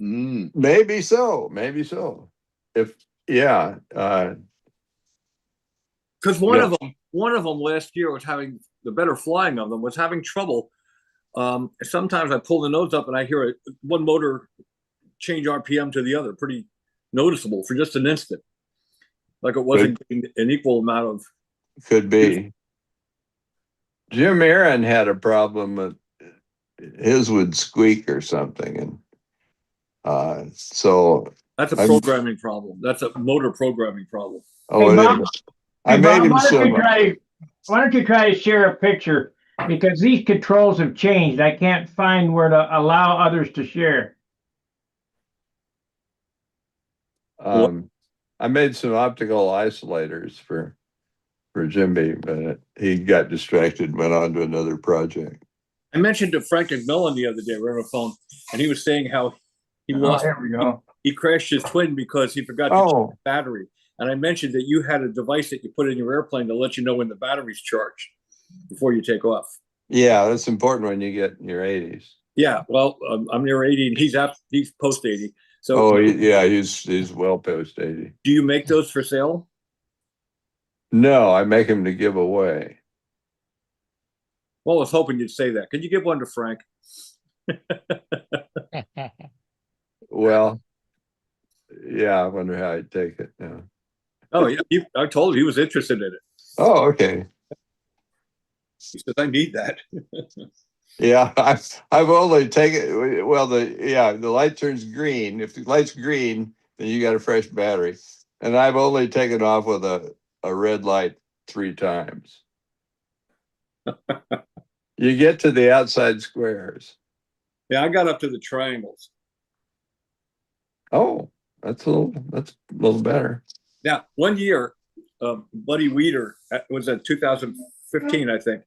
Mm. maybe so. If yeah, Because Yeah. one of them last year was having the better flying of them was having trouble. Sometimes I pull the nose up and I hear one motor change RPM to the other, pretty noticeable for just an instant, like it wasn't getting an equal amount of. could be. Jim Aaron had a problem with his would squeak or something, and so That's a I'm- programming problem. That's a motor programming problem. oh, Hey, it Bob. is. I Hey, made Bob, him why don't some. you try to share a picture? Because these controls have changed. I can't find where to allow others to share. I made some optical isolators for Jimmy, but he got distracted and went on to another project. I mentioned to Frank McMillan the other day, we were on the phone, and he was saying how he Oh, lost. here we go. He crashed his twin because he forgot to check Oh, the battery. And I mentioned that you had a device that you put in your airplane to let you know when the battery's charged before you take off. yeah, that's important when you get in your 80s. Yeah, well, I'm near 80 and he's post 80. So Oh, yeah, he's well post 80. do you make those for sale? No, I make him to give away. Well, I was hoping you'd say that. Could you give one to Frank? Well, yeah, I wonder how he'd take it now. Oh, yeah, I told him he was interested in it. Oh, okay. He said, I need that. Yeah, I've only taken, well, the light turns green. If the light's green, then you got a fresh battery. And I've only taken off with a red light 3 times. You get to the outside squares. Yeah, I got up to the triangles. Oh, that's a little better. Now, one year, Buddy Weeder was at 2015, I think.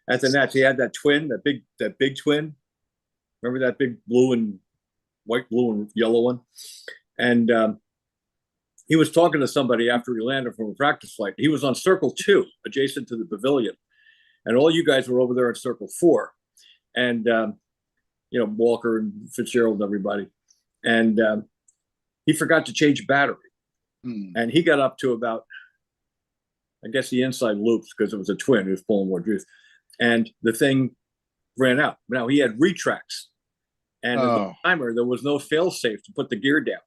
At the Nats, he had that twin, that big twin. Remember that big blue and white, blue and yellow one? And he was talking to somebody after he landed from a practice flight. He was on Circle 2, adjacent to the pavilion. And all you guys were over there at Circle 4. And, Walker and Fitzgerald and everybody. And he forgot to change battery. And he got up to about, I guess, the inside loops, because it was a twin. He was pulling more juice. And the thing ran out. Now, he had retracts. And at the timer, there was no fail safe to put the gear down.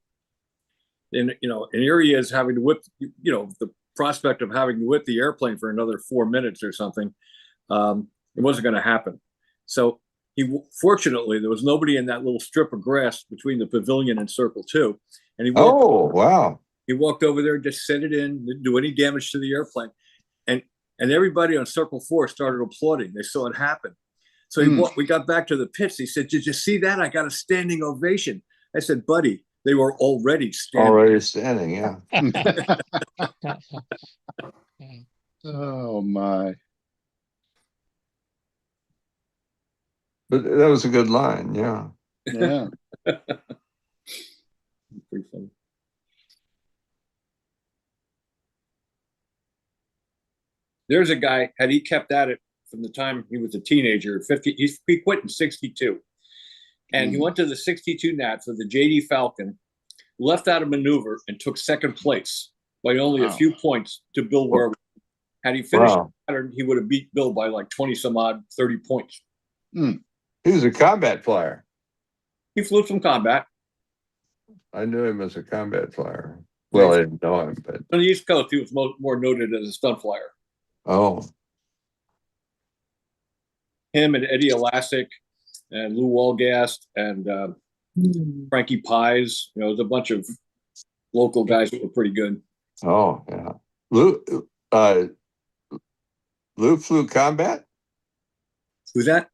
And, and here he is having to whip, the prospect of having to whip the airplane for another 4 minutes or something. It wasn't going to happen. So fortunately, there was nobody in that little strip of grass between the pavilion and Circle 2. And he wow. He walked over there, just set it in, didn't do any damage to the airplane. And everybody on Circle 4 started applauding. They saw it happen. So we got back to the pits. He said, "Did you see that? I got a standing ovation." I said, "Buddy, they were already standing." Already standing, yeah. Oh my. But that was a good line, yeah. Yeah. Pretty funny. There's a guy, had he kept at it from the time he was a teenager, he quit in 62. And he went to the 62 Nats with the JD Falcon, left out a maneuver, and took second place by only a few points to Bill Warwick. Had he finished the pattern, he would have beat Bill by like 20 some odd, 30 points. He was a combat flyer. He flew some combat. I knew him as a combat flyer. Well, I didn't know him, but On the East Coast, he was more noted as a stunt flyer. oh, Him and Eddie Elastic and Lou Walgast and Frankie Pies. There's a bunch of local guys that were pretty good. oh, yeah. Lou flew combat? Who's that?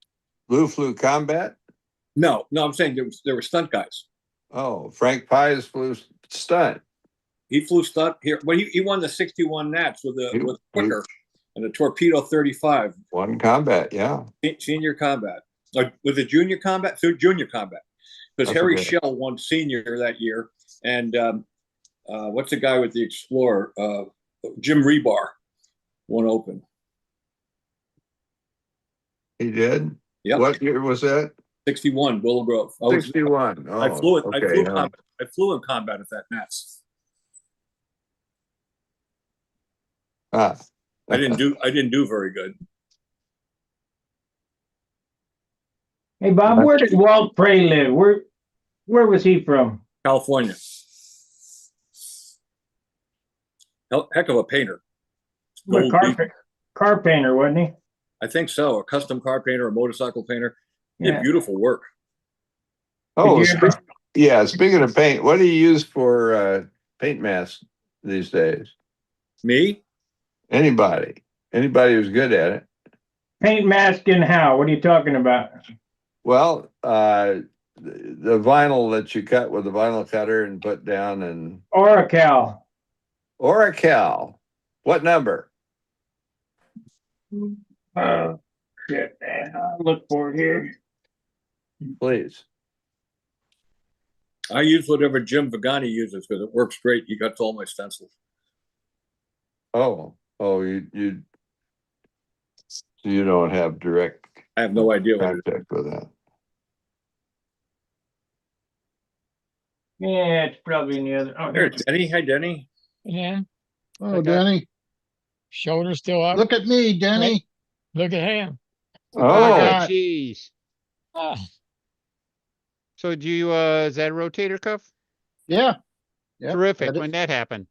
Lou flew combat? No, I'm saying there were stunt guys. Oh, Frank Pies flew stunt. He flew stunt here, but he won the 61 Nats with a quicker and a Torpedo 35. One combat, yeah. Senior combat. Was it junior combat? So junior combat. Because Harry okay. Schell won senior that year. And what's the guy with the Explorer? Jim Rebar won open. He did? Yep. What year was that? 61, Willow Grove. 61. Oh, I flew it. okay, I flew in combat at that Nats. Ah. I didn't do very good. Hey, Bob, where did Walt Prey live? Where was he from? California. Heck of a painter. Car painter, wasn't he? I think so. A custom car painter, a motorcycle painter. He had Yeah. beautiful work. Oh, yeah. Speaking of paint, what do you use for paint masks these days? Me? Anybody who's good at it. Paint mask and how? What are you talking about? Well, the vinyl that you cut with a vinyl cutter and put down and Oracal. What number? Shit. I'll look for it here. Please. I use whatever Jim Vagani uses because it works great. He got all my stencils. Oh, you don't have direct I have no idea what it is. contact with that. Yeah, it's probably in the other. Oh, Here, Denny. Hi, Denny. Yeah. Oh, Denny. Shoulder still up. Look at me, Denny. Look at him. Oh, Jeez. Ah, So do you, is that a rotator cuff? Yeah. Yep, Terrific. that is- When that happened?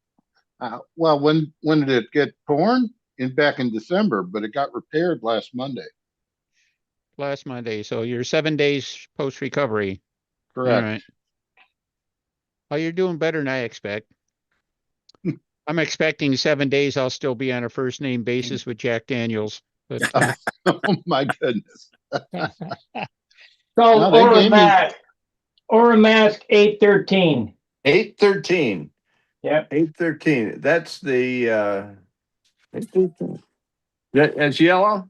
Well, when did it get torn? Back in December, but it got repaired last Monday. Last Monday. So you're 7 days post recovery. All Correct. right. Oh, you're doing better than I expect. I'm expecting 7 days I'll still be on a first name basis with Jack Daniels. But Oh my goodness. So No, they gave me- Oramask 813. 813. Yep. 813. That's the 813. That's yellow?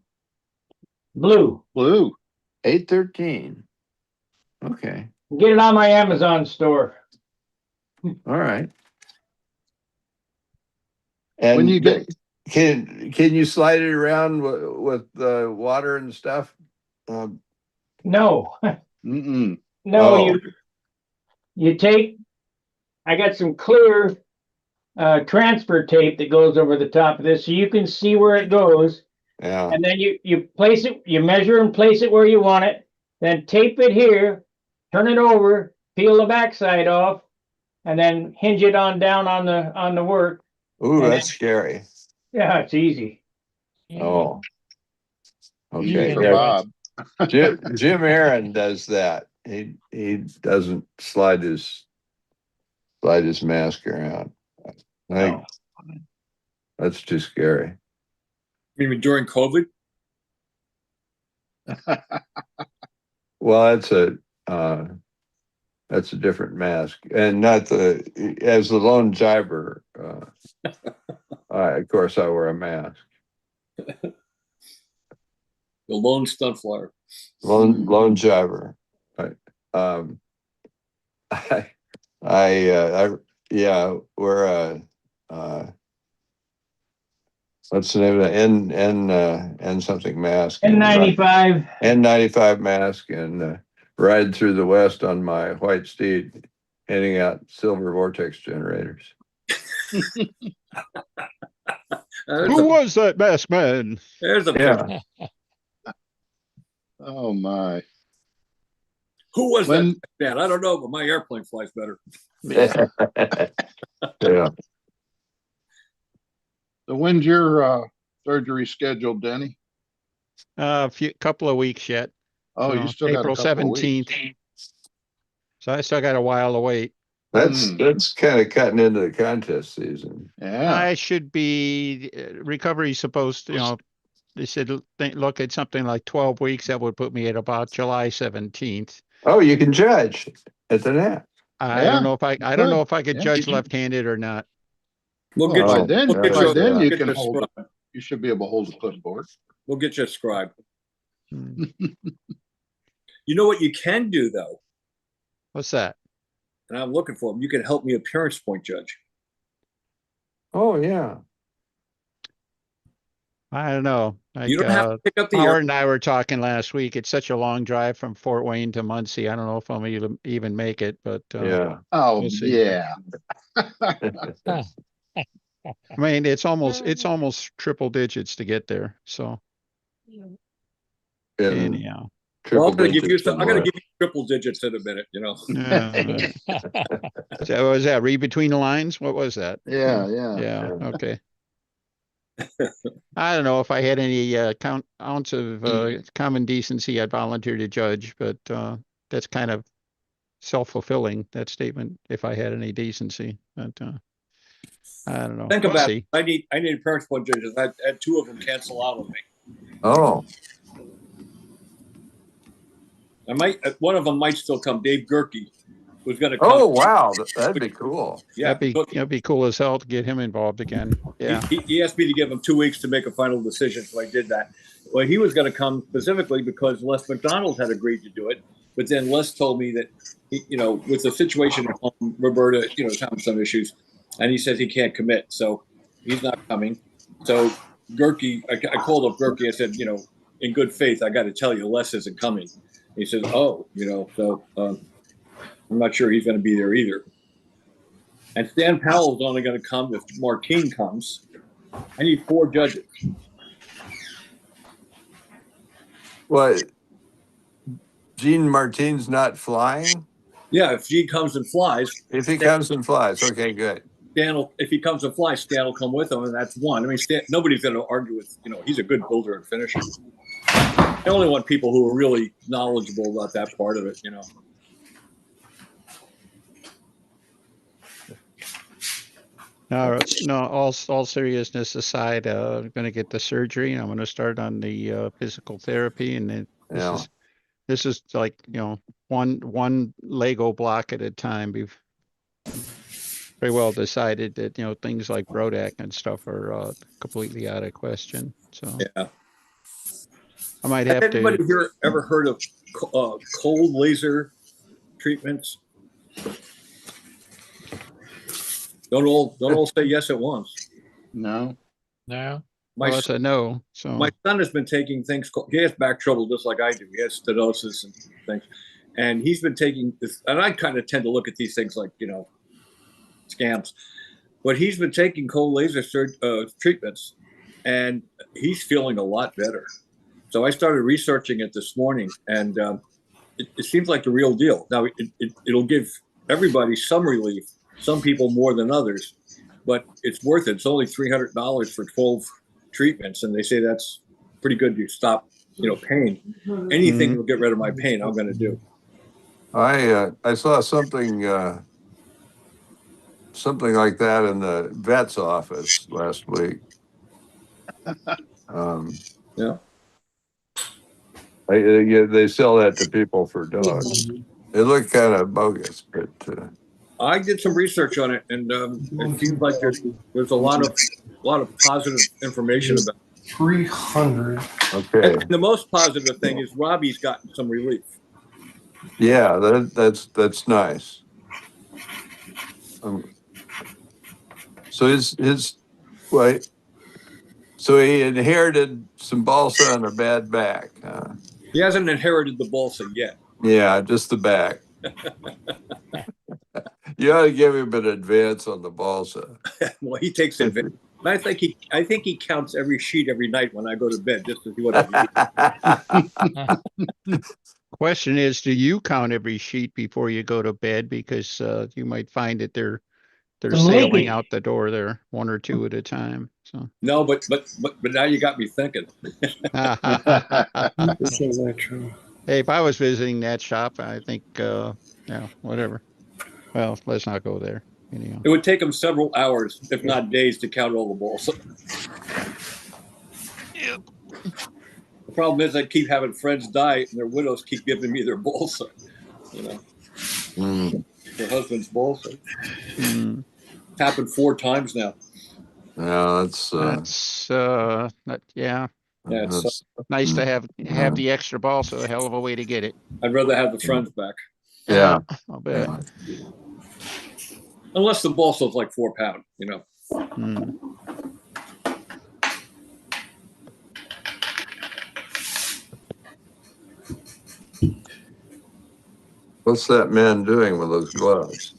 Blue. Blue. 813. Okay. Get it on my Amazon store. All right. When And you get, can you slide it around with the water and stuff? No, mm-mm. no, Oh. you take, I got some clear transfer tape that goes over the top of this so you can see where it goes. Yeah. And then you place it, you measure and place it where you want it, then tape it here, turn it over, peel the backside off, and then hinge it on down on the work. Ooh, And that's scary. yeah, it's easy. Oh, Easy okay. for Yeah. Bob. Jim Aaron does that. He doesn't slide his mask around. I think that's too scary. Maybe during COVID. Well, that's a different mask, and not as the lone driver. Of course, I wear a mask. The lone stunt flyer. Lone driver. Yeah, we're what's the name of the N something mask? N95. N95 mask, and ride through the West on my white steed, handing out silver vortex generators. Who was that masked man? There's a Yeah. Oh my. Who was When- that? I don't know, but my airplane flies better. Yeah. So when's your surgery scheduled, Denny? Couple of weeks yet. Oh, you still got a April couple of weeks. 17th. So I still got a while to wait. That's kind of cutting into the contest season. Yeah. I should be recovery supposed to, they said look at something like 12 weeks. That would put me at about July 17th. Oh, you can judge at the net. I Yeah, don't know if I you don't know could. if I could Yeah. judge left-handed or not. We'll Well, get by you. then, We'll get by you, then we'll you get can you a hold. scribe. You should be able to hold a clipboard. We'll get you a scribe. Hmm. You know what you can do though, What's that? and I'm looking for them. You can help me appearance point judge. Oh yeah. I don't know. You don't have to pick up the Howard air. and I were talking last week. It's such a long drive from Fort Wayne to Muncie. I don't know if I'm even make it, but Yeah. Oh, We'll see. yeah. I mean, it's almost triple digits to get there. So And anyhow, Well, I'm triple gonna give you. digits I'm gonna and give you triple digits in a minute. You know. So what was that? Read between the lines? What was that? Yeah. Yeah. Okay. I don't know if I had any ounce of common decency. I'd volunteer to judge, but that's kind of self-fulfilling, that statement. If I had any decency, but I don't know. Think We'll about see. it. I need appearance point judges. I had two of them cancel out on me. Oh, One of them might still come. Dave Gerke was going to come. oh wow, that'd be cool. Yeah, That'd be cool as hell to get him involved again. Yeah. he asked me to give him 2 weeks to make a final decision, so I did that. Well, he was going to come specifically because Les McDonald had agreed to do it, but then Les told me that, with the situation at home, Roberta, is having some issues, and he says he can't commit, so he's not coming. So Gerke, I called up Gerke. I said, in good faith, I got to tell you, Les isn't coming. He says, oh, so I'm not sure he's going to be there either. And Stan Powell is only going to come if Martine comes. I need 4 judges. What? Gene Martin's not flying? Yeah, if Gene comes and flies. If he comes and flies, okay, good. If he comes and flies, Stan will come with him, and that's one. I mean, nobody's going to argue with, he's a good builder and finisher. I only want people who are really knowledgeable about that part of it, No, all seriousness aside, I'm going to get the surgery. I'm going to start on the physical therapy, and then this is like one Lego block at a time. We've very well decided that things like Brodak and stuff are completely out of question. So yeah. I might Has have anybody to. here ever heard of cold laser treatments? Don't all say yes at once. No. No. My Well, that's a no, so. My son has been taking things. He has back trouble just like I do. He has stenosis and things, and he's been taking this. And I kind of tend to look at these things like scams, but he's been taking cold laser treatments, and he's feeling a lot better. So I started researching it this morning, and it seems like the real deal. Now it'll give everybody some relief. Some people more than others, but it's worth it. It's only $300 for 12 treatments, and they say that's pretty good to stop pain. Anything will get rid of my pain, I'm going to do. I saw something like that in the vet's office last week. Yeah. They sell that to people for dogs. It looked kind of bogus, but I did some research on it, and it seems like there's a lot of positive information about it. 300. okay. And the most positive thing is Robbie's gotten some relief. Yeah, that's nice. So so he inherited some balsa and a bad back. He hasn't inherited the balsa yet. Yeah, just the back. You ought to give him an advance on the balsa. Well, he takes advantage. I think he counts every sheet every night when I go to bed just to see what I do. Question is, do you count every sheet before you go to bed? Because you might find that they're Some sailing leakage. out the door there, one or two at a time. So. No, but now you got me thinking. This is not true. Hey, if I was visiting that shop, I think, whatever. Well, let's not go there. Anyhow. It would take him several hours, if not days, to count all the balsa. The problem is I keep having friends die and their widows keep giving me their balsa. Their husband's balsa. Mm. It's happened 4 times now. Yeah, Yeah, It's nice to have the extra balsa. A hell of a way to get it. I'd rather have the friends back. Yeah. I'll bet. Unless the balsa is like 4 pounds, Mm. What's that man doing with those gloves?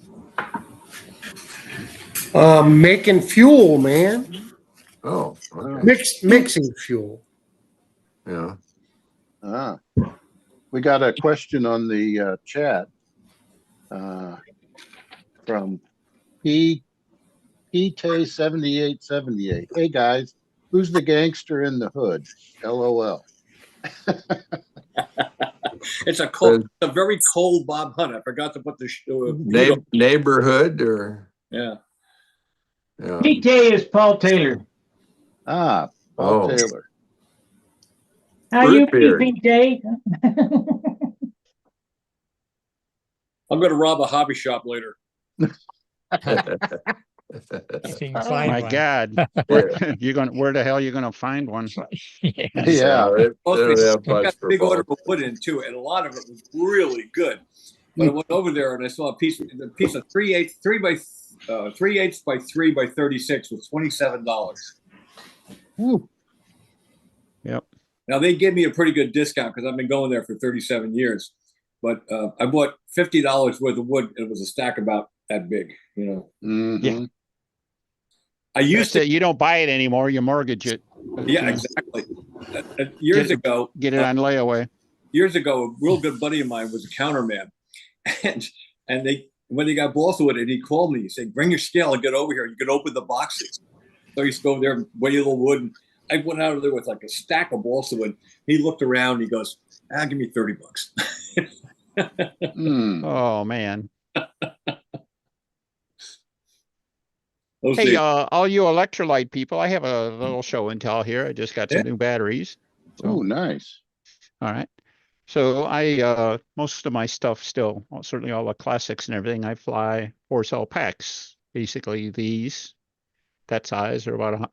Making fuel, man. Oh, okay. Mixing fuel. Yeah. We got a question on the chat from P-Tay7878. Hey guys, who's the gangster in the hood? LOL. It's a very cold Bob Hunt. I forgot to put the Neighborhood or yeah. PK is Paul Taylor. Paul Taylor. How you Beard. be, PK? I'm going to rob a hobby shop later. If you can Oh find my one. God. Where the hell are you gonna find one? Yeah. Yeah. They don't have I much got a for big order both. of wood in too, and a lot of it was really good. But I went over there and I saw a piece of 3/8 by 3 by 36 was $27. Yep. Now they gave me a pretty good discount because I've been going there for 37 years. But I bought $50 worth of wood. And it was a stack about that big, Yeah. I used to. You don't buy it anymore. You mortgage it. Yeah, exactly. Years ago, Get it on layaway. years ago, a real good buddy of mine was a counterman, and when they got balsa wood, and he called me. He said, "Bring your scale and get over here. You can open the boxes." So I used to go over there and weigh a little wood. And I went out of there with like a stack of balsa wood. He looked around. He goes, "Give me $30." Oh man. Those Hey, days. all you electrolyte people, I have a little show and tell here. I just got some new batteries. Oh, nice. All right. So I most of my stuff still, certainly all the classics and everything, I fly 4-cell packs. Basically that size are about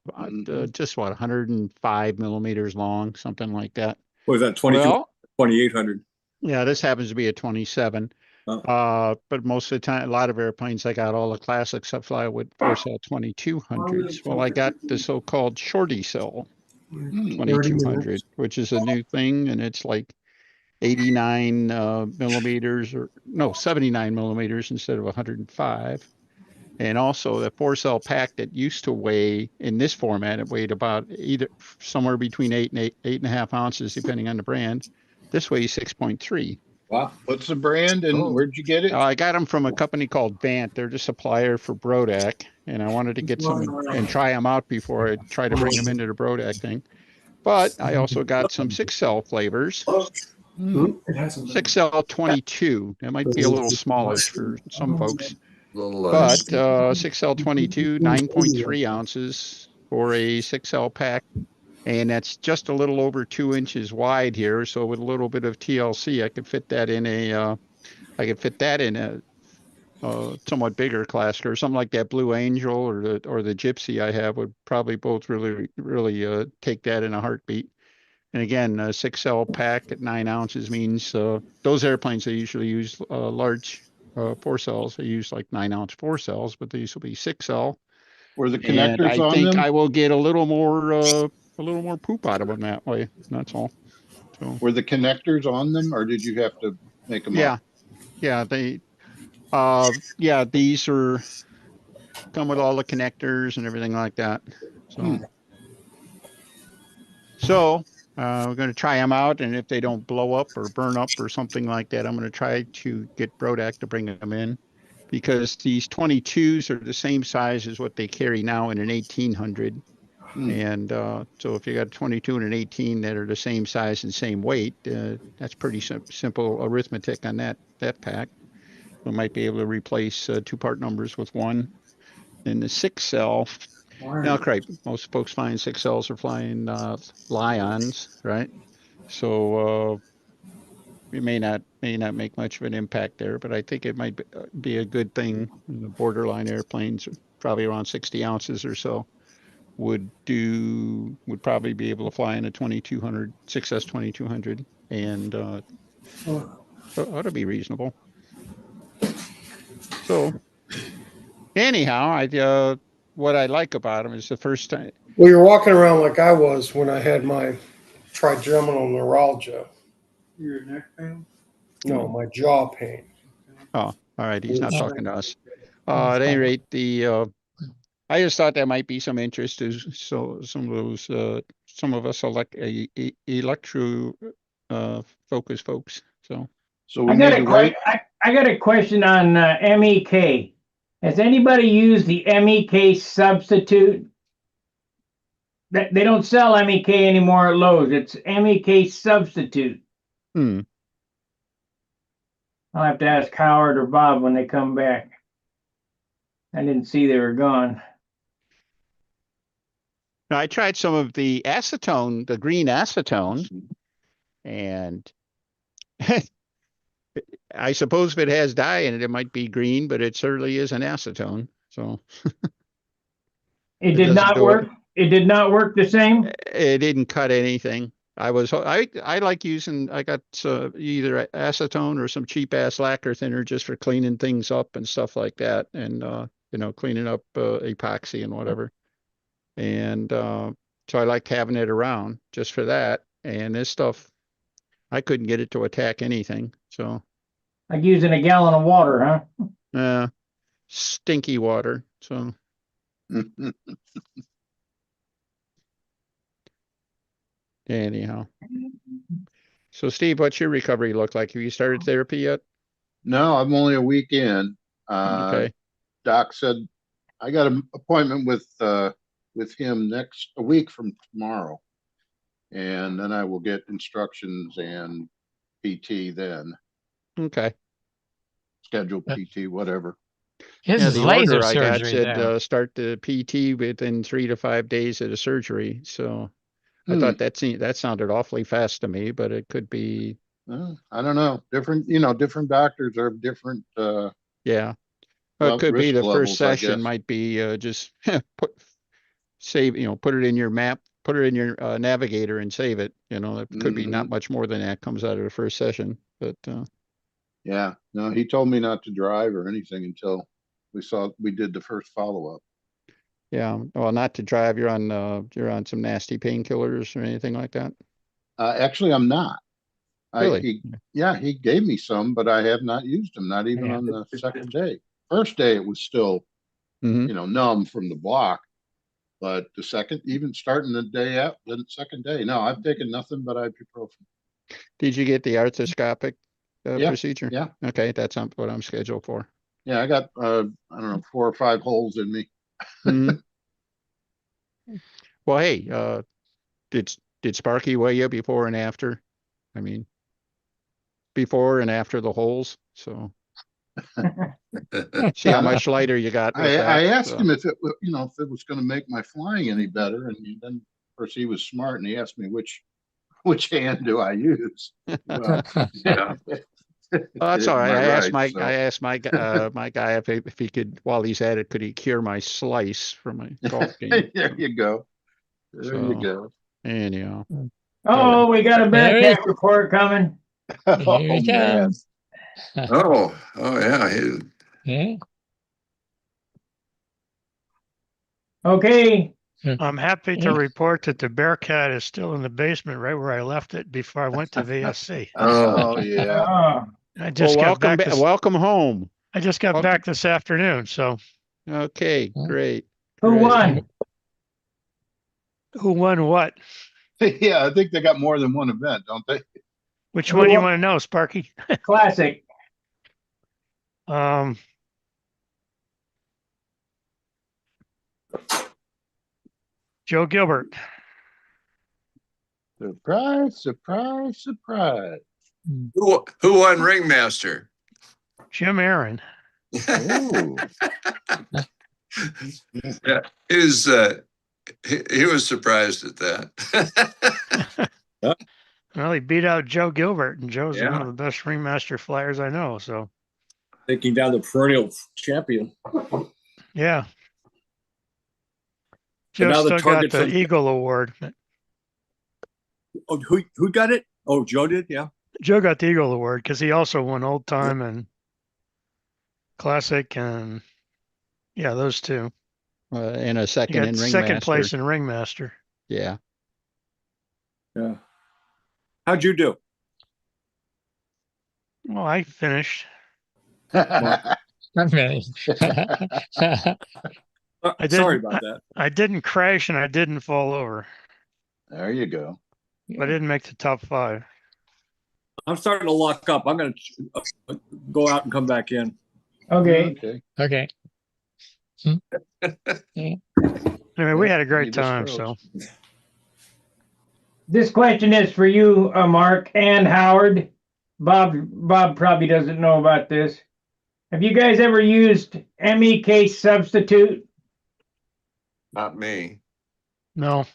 just what 105 millimeters long, something like that. What was that, 22, Well, 2800? yeah, this happens to be a 27. But most of the time, a lot of airplanes, I got all the classics I fly with 4-cell 2200s. Well, I got the so-called shorty cell 30 2200, minutes. which is a new thing, and it's like 89 millimeters, or no, 79 millimeters instead of 105. And also the 4-cell pack that used to weigh in this format, it weighed about either somewhere between 8 and 8.5 ounces, depending on the brand. This weighs 6.3. Wow. What's the brand and where'd you get it? I got them from a company called Bant. They're the supplier for Brodak, and I wanted to get some and try them out before I try to bring them into the Brodak thing. But I also got some 6-cell flavors. Hmm. 6-cell 22. That might be a little smallish for some folks. Little, But 6L 22, 9.3 ounces for a 6L pack. And that's just a little over 2 inches wide here. So with a little bit of TLC, I could fit that in a somewhat bigger class, or something like that Blue Angel or the Gypsy I have would probably both really take that in a heartbeat. And again, a 6L pack at 9 ounces means those airplanes, they usually use large 4-cells. They use like 9-ounce 4-cells, but these will be 6L. Were the And connectors I on think them? I will get a little more poop out of them that way. That's all. So Were the connectors on them or did you have to make them yeah, up? these are come with all the connectors and everything like that. So. Hmm. So we're going to try them out, and if they don't blow up or burn up or something like that, I'm going to try to get Brodak to bring them in, because these 22s are the same size as what they carry now in an 1800. Hmm. And so if you got a 22 and an 18 that are the same size and same weight, that's pretty simple arithmetic on that pack. We might be able to replace 2-part numbers with one. And the 6-cell. Now, correct. Most folks flying 6Ls are flying Lions, right? So it may not make much of an impact there, but I think it might be a good thing. The borderline airplanes, probably around 60 ounces or so, would probably be able to fly in a 2200 6S 2200, and ought to be reasonable. So anyhow, what I like about them is the first time. Well, you're walking around like I was when I had my trigeminal neuralgia. Your neck pain? No, my jaw pain. Oh, all right. He's not talking to us. At any rate, I just thought that might be some interest to some of us electro focus folks. So we need to wait. I got a question on MEK. Has anybody used the MEK substitute? They don't sell MEK anymore at Lowe's. It's MEK substitute. Hmm. I'll have to ask Howard or Bob when they come back. I didn't see they were gone. Now, I tried some of the acetone, the green acetone, and I suppose if it has dye in it, it might be green, but it certainly is an acetone. So It did not work. It did not work the same. It didn't cut anything. I like using, I got either acetone or some cheap ass lacquer thinner just for cleaning things up and stuff like that, and cleaning up epoxy and whatever. And so I like having it around just for that. And this stuff, I couldn't get it to attack anything. So like using a gallon of water, huh? Stinky water. So anyhow. So Steve, what's your recovery look like? Have you started therapy yet? No, I'm only a week in. Okay. Doc said I got an appointment with him a week from tomorrow, and then I will get instructions and PT then. Okay. Schedule PT, whatever. His Yeah, is the laser order I got surgery said there. start the PT within 3 to 5 days of the surgery. So I Hmm. thought that sounded awfully fast to me, but it could be. I don't know. Different doctors are different Yeah. Well, it could be risk the first levels, I session guess. might be just put it in your map, put it in your navigator and save it. It could be not much more than that comes out of the first session, but Yeah, no, he told me not to drive or anything until we did the first follow-up. Yeah, well, not to drive, you're on some nasty painkillers or anything like that? Actually, I'm not. Really? Yeah, he gave me some, but I have not used them, not even Yeah. on the second day. First day, it was still, Mhm. numb from the block. But the second, even starting the day out, the second day, no, I've taken nothing but ibuprofen. Did you get the arthroscopic Yeah, procedure? yeah. Okay, that's what I'm scheduled for. Yeah, I got, I don't know, 4 or 5 holes in me. Mhm. Well, hey, did Sparky weigh you before and after? I mean, before and after the holes. So see how much lighter you got with that. I asked so. him if if it was going to make my flying any better, and then of course he was smart and he asked me which hand do I use. Well, yeah. Well, that's all right. So. I asked my guy if he could, while he's at it, could he cure my slice from my golf game? There you go. There you go. Anyhow. Oh, we got a There Bearcat report coming. Here Oh he man. comes. Oh, yeah. Yeah. Okay, I'm happy to report that the Bearcat is still in the basement right where I left it before I went to VSC. Oh yeah. oh, I just Well, got back welcome home. I just got back this afternoon, so Okay, great. who great. won? who won what? Yeah, I think they got more than one event, don't they? Which Who one do you won? want to know, Sparky? Classic. Um, Joe Gilbert. Surprise, surprise, surprise. Who won Ringmaster? Jim Aaron. Oh. Yeah, he was surprised at that. Well, he beat out Joe Gilbert, and Joe's Yeah. one of the best ringmaster flyers I know. So Taking down the perennial champion. yeah, Joe now the still got target the for- Eagle Award. Oh, who got it? Oh, Joe did. Yeah. Joe got the Eagle Award because he also won Old Time and Classic, and yeah, those two. And a He second got in second Ringmaster. place in Ringmaster. Yeah. Yeah. How'd you do? Well, I finished. Okay. I did. Sorry about that. I didn't crash and I didn't fall over. There you go. But I didn't make the top 5. I'm starting to lock up. I'm going to go out and come back in. Okay. Okay. Okay. Anyway, we had a great You just time. froze. So This question is for you, Mark and Howard. Bob probably doesn't know about this. Have you guys ever used MEK substitute? Not me. no,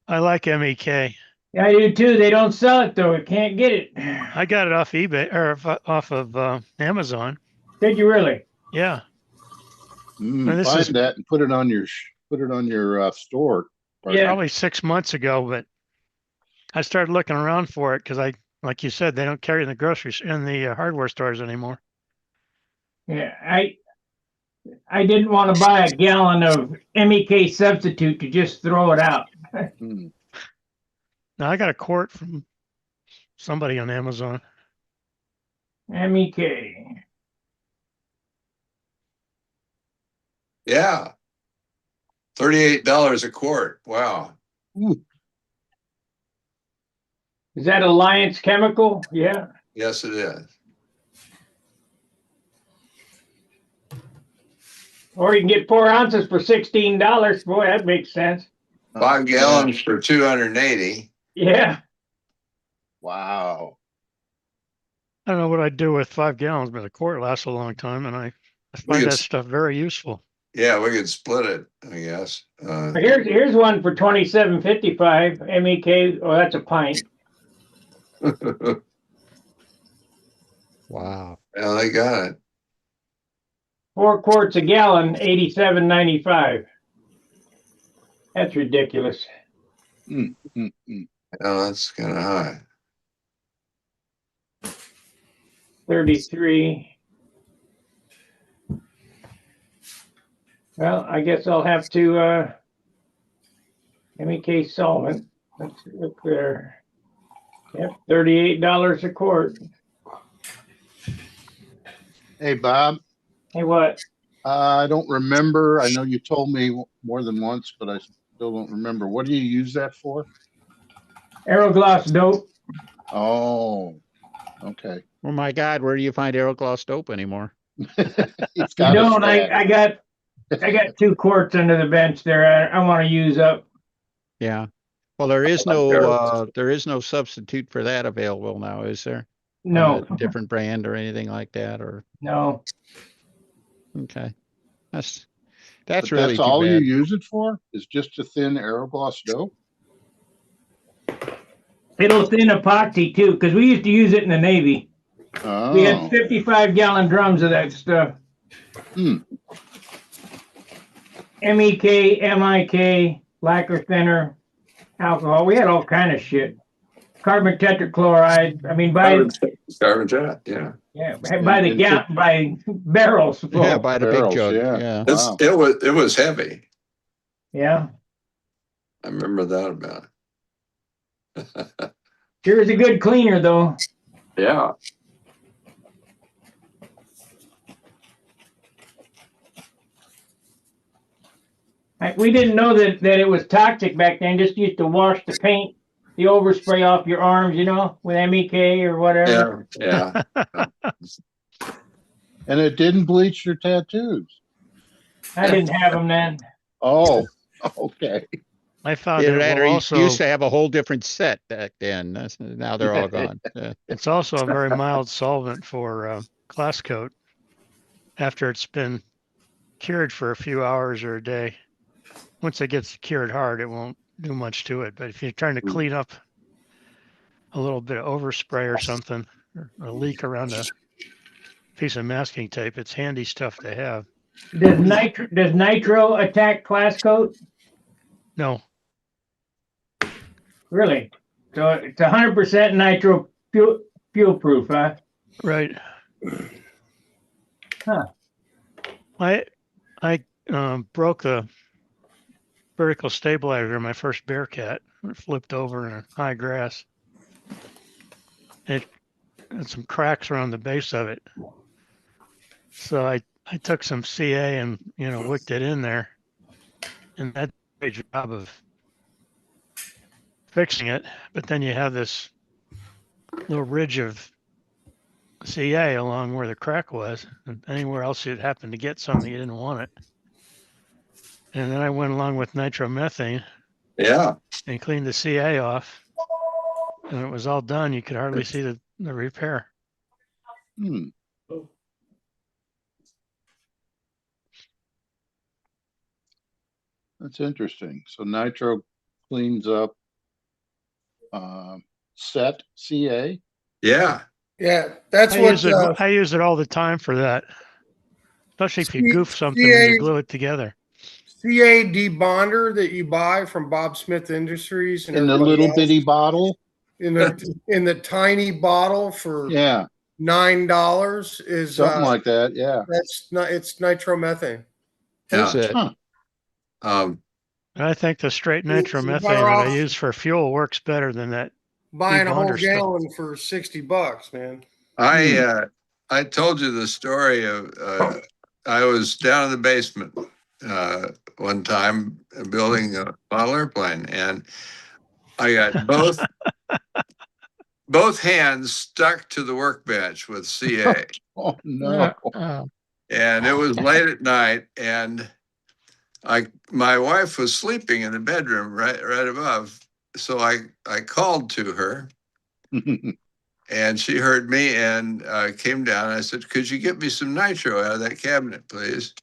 I like MEK. Yeah, I do too. They don't sell it though. I can't get it. I got it off eBay or off of Amazon. Did you really? Yeah. And this Find is that and put it on your store. Yeah. probably 6 months ago, but I started looking around for it because like you said, they don't carry in the groceries in the hardware stores anymore. Yeah, I didn't want to buy a gallon of MEK substitute to just throw it out. Hmm. Now I got a quart from somebody on Amazon. MEK. Yeah. $38 a quart. Wow. Is that Alliance Chemical? Yeah. Yes, it is. Or you can get 4 ounces for $16. Boy, that makes sense. 5 gallons for 280. Yeah. Wow. I don't know what I'd do with 5 gallons, but a quart lasts a long time, and I find that stuff very useful. Yeah, we could split it, I guess. Here's one for $27.55 MEK. Oh, that's a pint. Wow. Well, they got it. 4 quarts a gallon, $87.95. That's ridiculous. Oh, that's kind of high. 33. Well, I guess I'll have to, MEK solvent. Let's look there. Yep, $38 a quart. Hey, Bob, Hey, what? I don't remember. I know you told me more than once, but I still don't remember. What do you use that for? Aerogloss dope. Oh, okay. Oh my God, where do you find Aerogloss dope anymore? He's You got a don't, stash. I got 2 quarts under the bench there. I want to use up. Yeah. Well, there is no substitute for that available now, is there? No, A different brand or anything like that, or no. okay. That's But really that's too all you bad. use it for? Is just to thin Aerogloss dope? It'll thin epoxy too, because we used to use it in the Navy. We had Oh, 55-gallon drums of that stuff. hmm. MEK, MIK, lacquer thinner, alcohol. We had all kind of shit. Carbon tetrachloride. I mean, Carbon jet, yeah. by the And gallon, by barrels full. Yeah, by the big barrels, jug. yeah. Yeah. Wow. It was heavy. Yeah. I remember that about it. Sure is a good cleaner, though. Yeah. We didn't know that it was toxic back then. Just used to wash the paint, the overspray off your arms, with MEK or whatever. Yeah. And it didn't bleach your tattoos. I didn't have them then. Oh, okay. I found Either it that will or you also, used to have a whole different set back then. Now they're all gone. Yeah. it's also a very mild solvent for glass coat after it's been cured for a few hours or a day. Once it gets cured hard, it won't do much to it. But if you're trying to clean up a little bit of overspray or something, or a leak around a piece of masking tape, it's handy stuff to have. Does nitro attack glass coat? No, Really? So it's 100% nitro fuel proof, huh? right. Huh. I broke the vertical stabilizer in my first Bearcat. It flipped over in a high grass. It had some cracks around the base of it. So I took some CA and, wicked it in there. And that did a job of fixing it. But then you have this little ridge of CA along where the crack was. And anywhere else you'd happen to get something, you didn't want it. And then I went along with nitromethane Yeah. and cleaned the CA off. And it was all done. You could hardly see the repair. Hmm. That's interesting. So nitro cleans up set CA. Yeah. Yeah, that's I use it all the time for that. Especially if you goof something and you glue it together. CA debonder that you buy from Bob Smith Industries and In the everybody little else, bitty bottle. in the tiny bottle for Yeah, $9 is something like that. Yeah. it's nitromethane. Is Yeah. it? Huh. And I think the straight You're nitromethane better that I off use for fuel works better than that. buying a whole debonder stuff. gallon for $60, man. I told you the story of I was down in the basement one time building a model airplane, and I got both hands stuck to the workbench with CA. Oh no. And it was late at night, and my wife was sleeping in the bedroom right above. So I called to her, and she heard me and came down. I said, "Could you get me some nitro out of that cabinet, please?"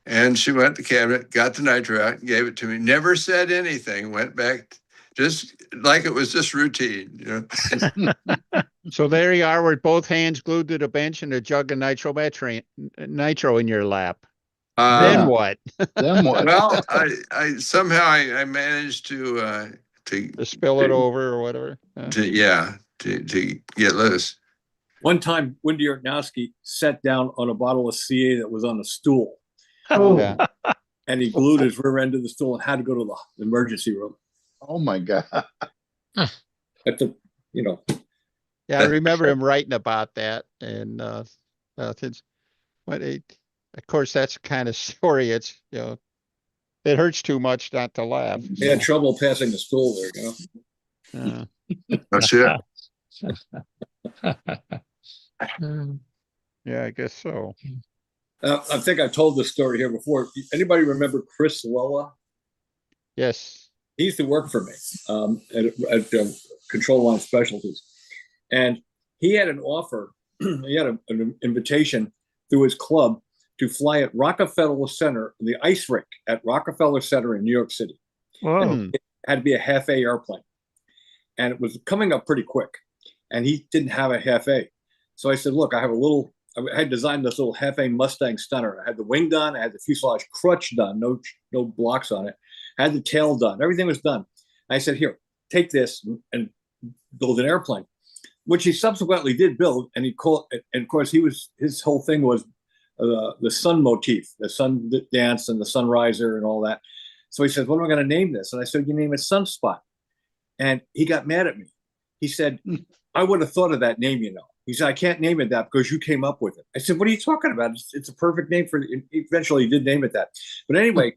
And she went to the cabinet, got the nitro out, and gave it to me. Never said anything. Went back, just like it was just routine, So there you are with both hands glued to the bench and a jug of nitro in your lap. Then what? Then what? Well, I somehow I managed to To spill it over or whatever. to get loose. One time, Wendy Yarnowski sat down on a bottle of CA that was on a stool, Oh, Yeah. and he glued his rear end to the stool and had to go to the emergency room. Oh my God. At the, you know, Yeah, I remember him writing about that and since what of course that's the kind of story it's it hurts too much not to laugh. he had trouble passing the stool there, you know. That's it. Yeah, I guess so. I think I told this story here before. Anybody remember Chris Lella? Yes. He used to work for me at Control Line Specialties. And he had an offer, he had an invitation through his club to fly at Rockefeller Center, the ice rink at Rockefeller Center in New York City. Whoa. And it had to be a half A airplane. And it was coming up pretty quick. And he didn't have a half A. So I said, look, I had designed this little half A Mustang stunner. I had the wing done, I had the fuselage crutch done, no blocks on it. I had the tail done, everything was done. I said, here, take this and build an airplane, which he subsequently did build. And of course, his whole thing was the sun motif, the sun dance and the sunriser and all that. So he said, what am I going to name this? And I said, you name it Sunspot. And he got mad at me. He said, I would have thought of that name, you know. He said, I can't name it that because you came up with it. I said, what are you talking about? It's a perfect name for it. Eventually he did name it that. But anyway,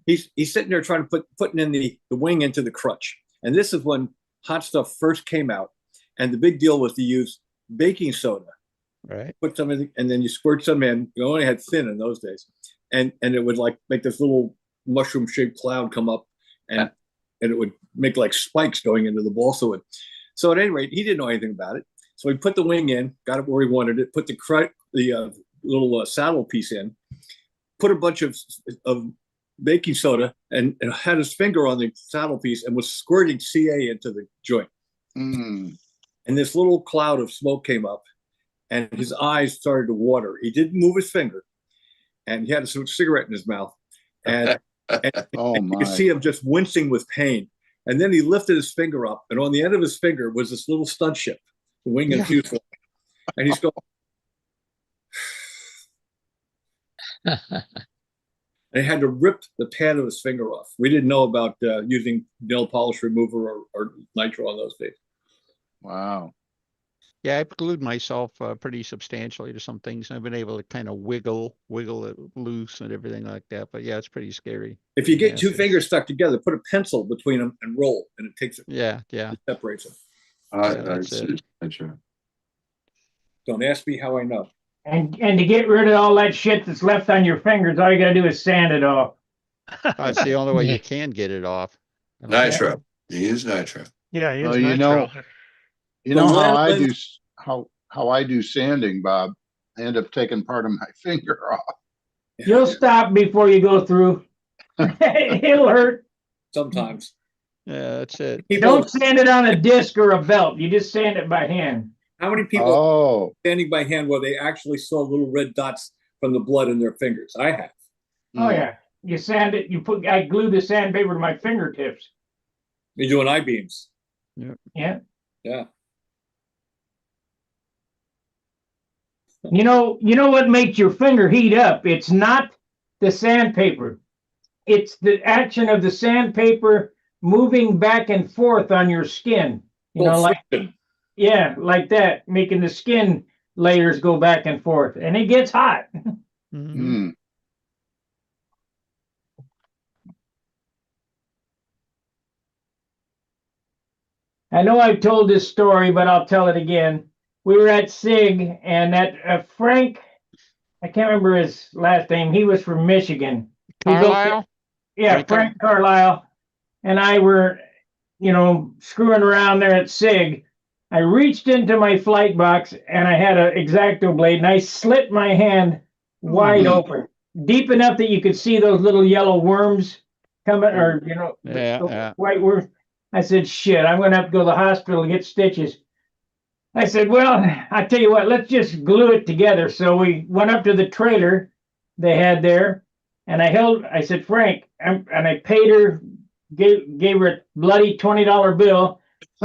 he's sitting there trying to putting in the wing into the crutch. And this is when Hot Stuff first came out. And the big deal was to use baking soda. Right. Put some in, and then you squirt some in. You only had thin in those days. And it would like make this little mushroom shaped cloud come up and it would make like spikes going into the balsa wood. So at any rate, he didn't know anything about it. So he put the wing in, got it where he wanted it, put the little saddle piece in, put a bunch of baking soda and had his finger on the saddle piece and was squirting CA into the joint. Mm. And this little cloud of smoke came up and his eyes started to water. He didn't move his finger and he had a cigarette in his mouth. And Oh you my. could see him just wincing with pain. And then he lifted his finger up, and on the end of his finger was this little stunt ship, the wing and fuselage. And he's going, and he had to rip the pad of his finger off. We didn't know about using nail polish remover or nitro on those days. Wow. Yeah, I've glued myself pretty substantially to some things. I've been able to kind of wiggle it loose and everything like that. But yeah, it's pretty scary. If you get Yeah, two it's- fingers stuck together, put a pencil between them and roll, and it takes it, Yeah. it separates them. that's it. That's right. Don't ask me how I know. and to get rid of all that shit that's left on your fingers, all you gotta do is sand it off. That's the only way you can get it off. Nitro. You use nitro. Yeah, he is Well, you know, nitro. You know how I Well, do how I do sanding, Bob? I end up taking part of my finger off. You'll stop before you go through. It'll hurt. Sometimes. Yeah, that's it. People, Don't sand it on a disc or a belt. You just sand it by hand. how many people Oh, standing by hand where they actually saw little red dots from the blood in their fingers? I have. Oh yeah. You sand it, I glue the sandpaper to my fingertips. You're doing I-beams. Yeah. Yeah. You know what makes your finger heat up? It's not the sandpaper. It's the action of the sandpaper moving back and forth on your skin. You know, like, friction. yeah, like that, making the skin layers go back and forth, and it gets hot. Mhm. mm. I know I've told this story, but I'll tell it again. We were at SIG, and that Frank, I can't remember his last name. He was from Michigan. He built- Carlisle? Yeah, Frank Carlisle and I were, screwing around there at SIG. I reached into my flight box and I had an X-Acto blade and I slit my hand wide open, deep enough that you could see those little yellow worms coming, or, Yeah, the yeah. white worms. I said, shit, I'm going to have to go to the hospital and get stitches. I said, well, I tell you what, let's just glue it together. So we went up to the trailer they had there. And I said, Frank, and I paid her, gave her a bloody $20 bill.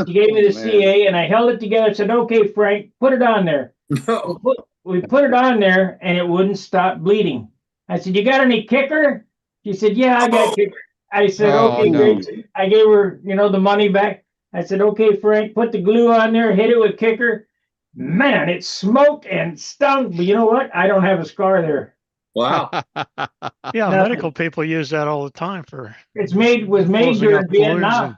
She gave me the Oh, man. CA and I held it together. Said, okay, Frank, put it on there. No. We put it on there and it wouldn't stop bleeding. I said, "You got any kicker?" She said, "Yeah, I got kicker." I said, Oh, "Okay, no. great." I gave her, the money back. I said, "Okay, Frank, put the glue on there, hit it with kicker." Man, it smoked and stung, but you know what? I don't have a scar there. Wow. Yeah, Nothing. medical people use that all the time for Was made closing during up wounds Vietnam. and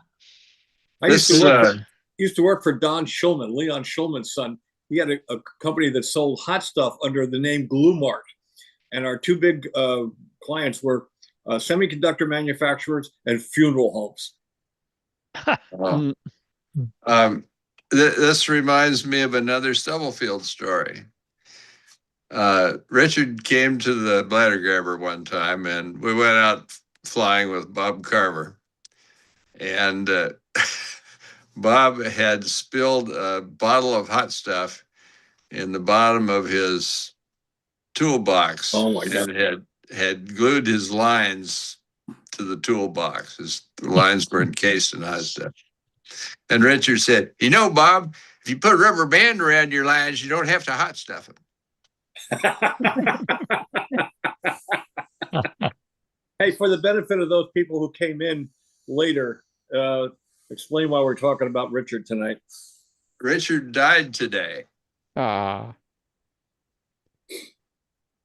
I used This, to work. Used to work for Don Schulman, Leon Schulman's son. He had a company that sold hot stuff under the name Glue Mart, and our two big clients were semiconductor manufacturers and funeral homes. oh, Mm, this reminds me of another Stubblefield story. Richard came to the bladder grabber one time, and we went out flying with Bob Carver. And Bob had spilled a bottle of hot stuff in the bottom of his toolbox. Oh my God. And had glued his lines to the toolbox. His lines were encased in hot stuff. And Richard said, Bob, if you put a rubber band around your lines, you don't have to hot stuff them. Hey, for the benefit of those people who came in later, explain why we're talking about Richard tonight. Richard died today. ah.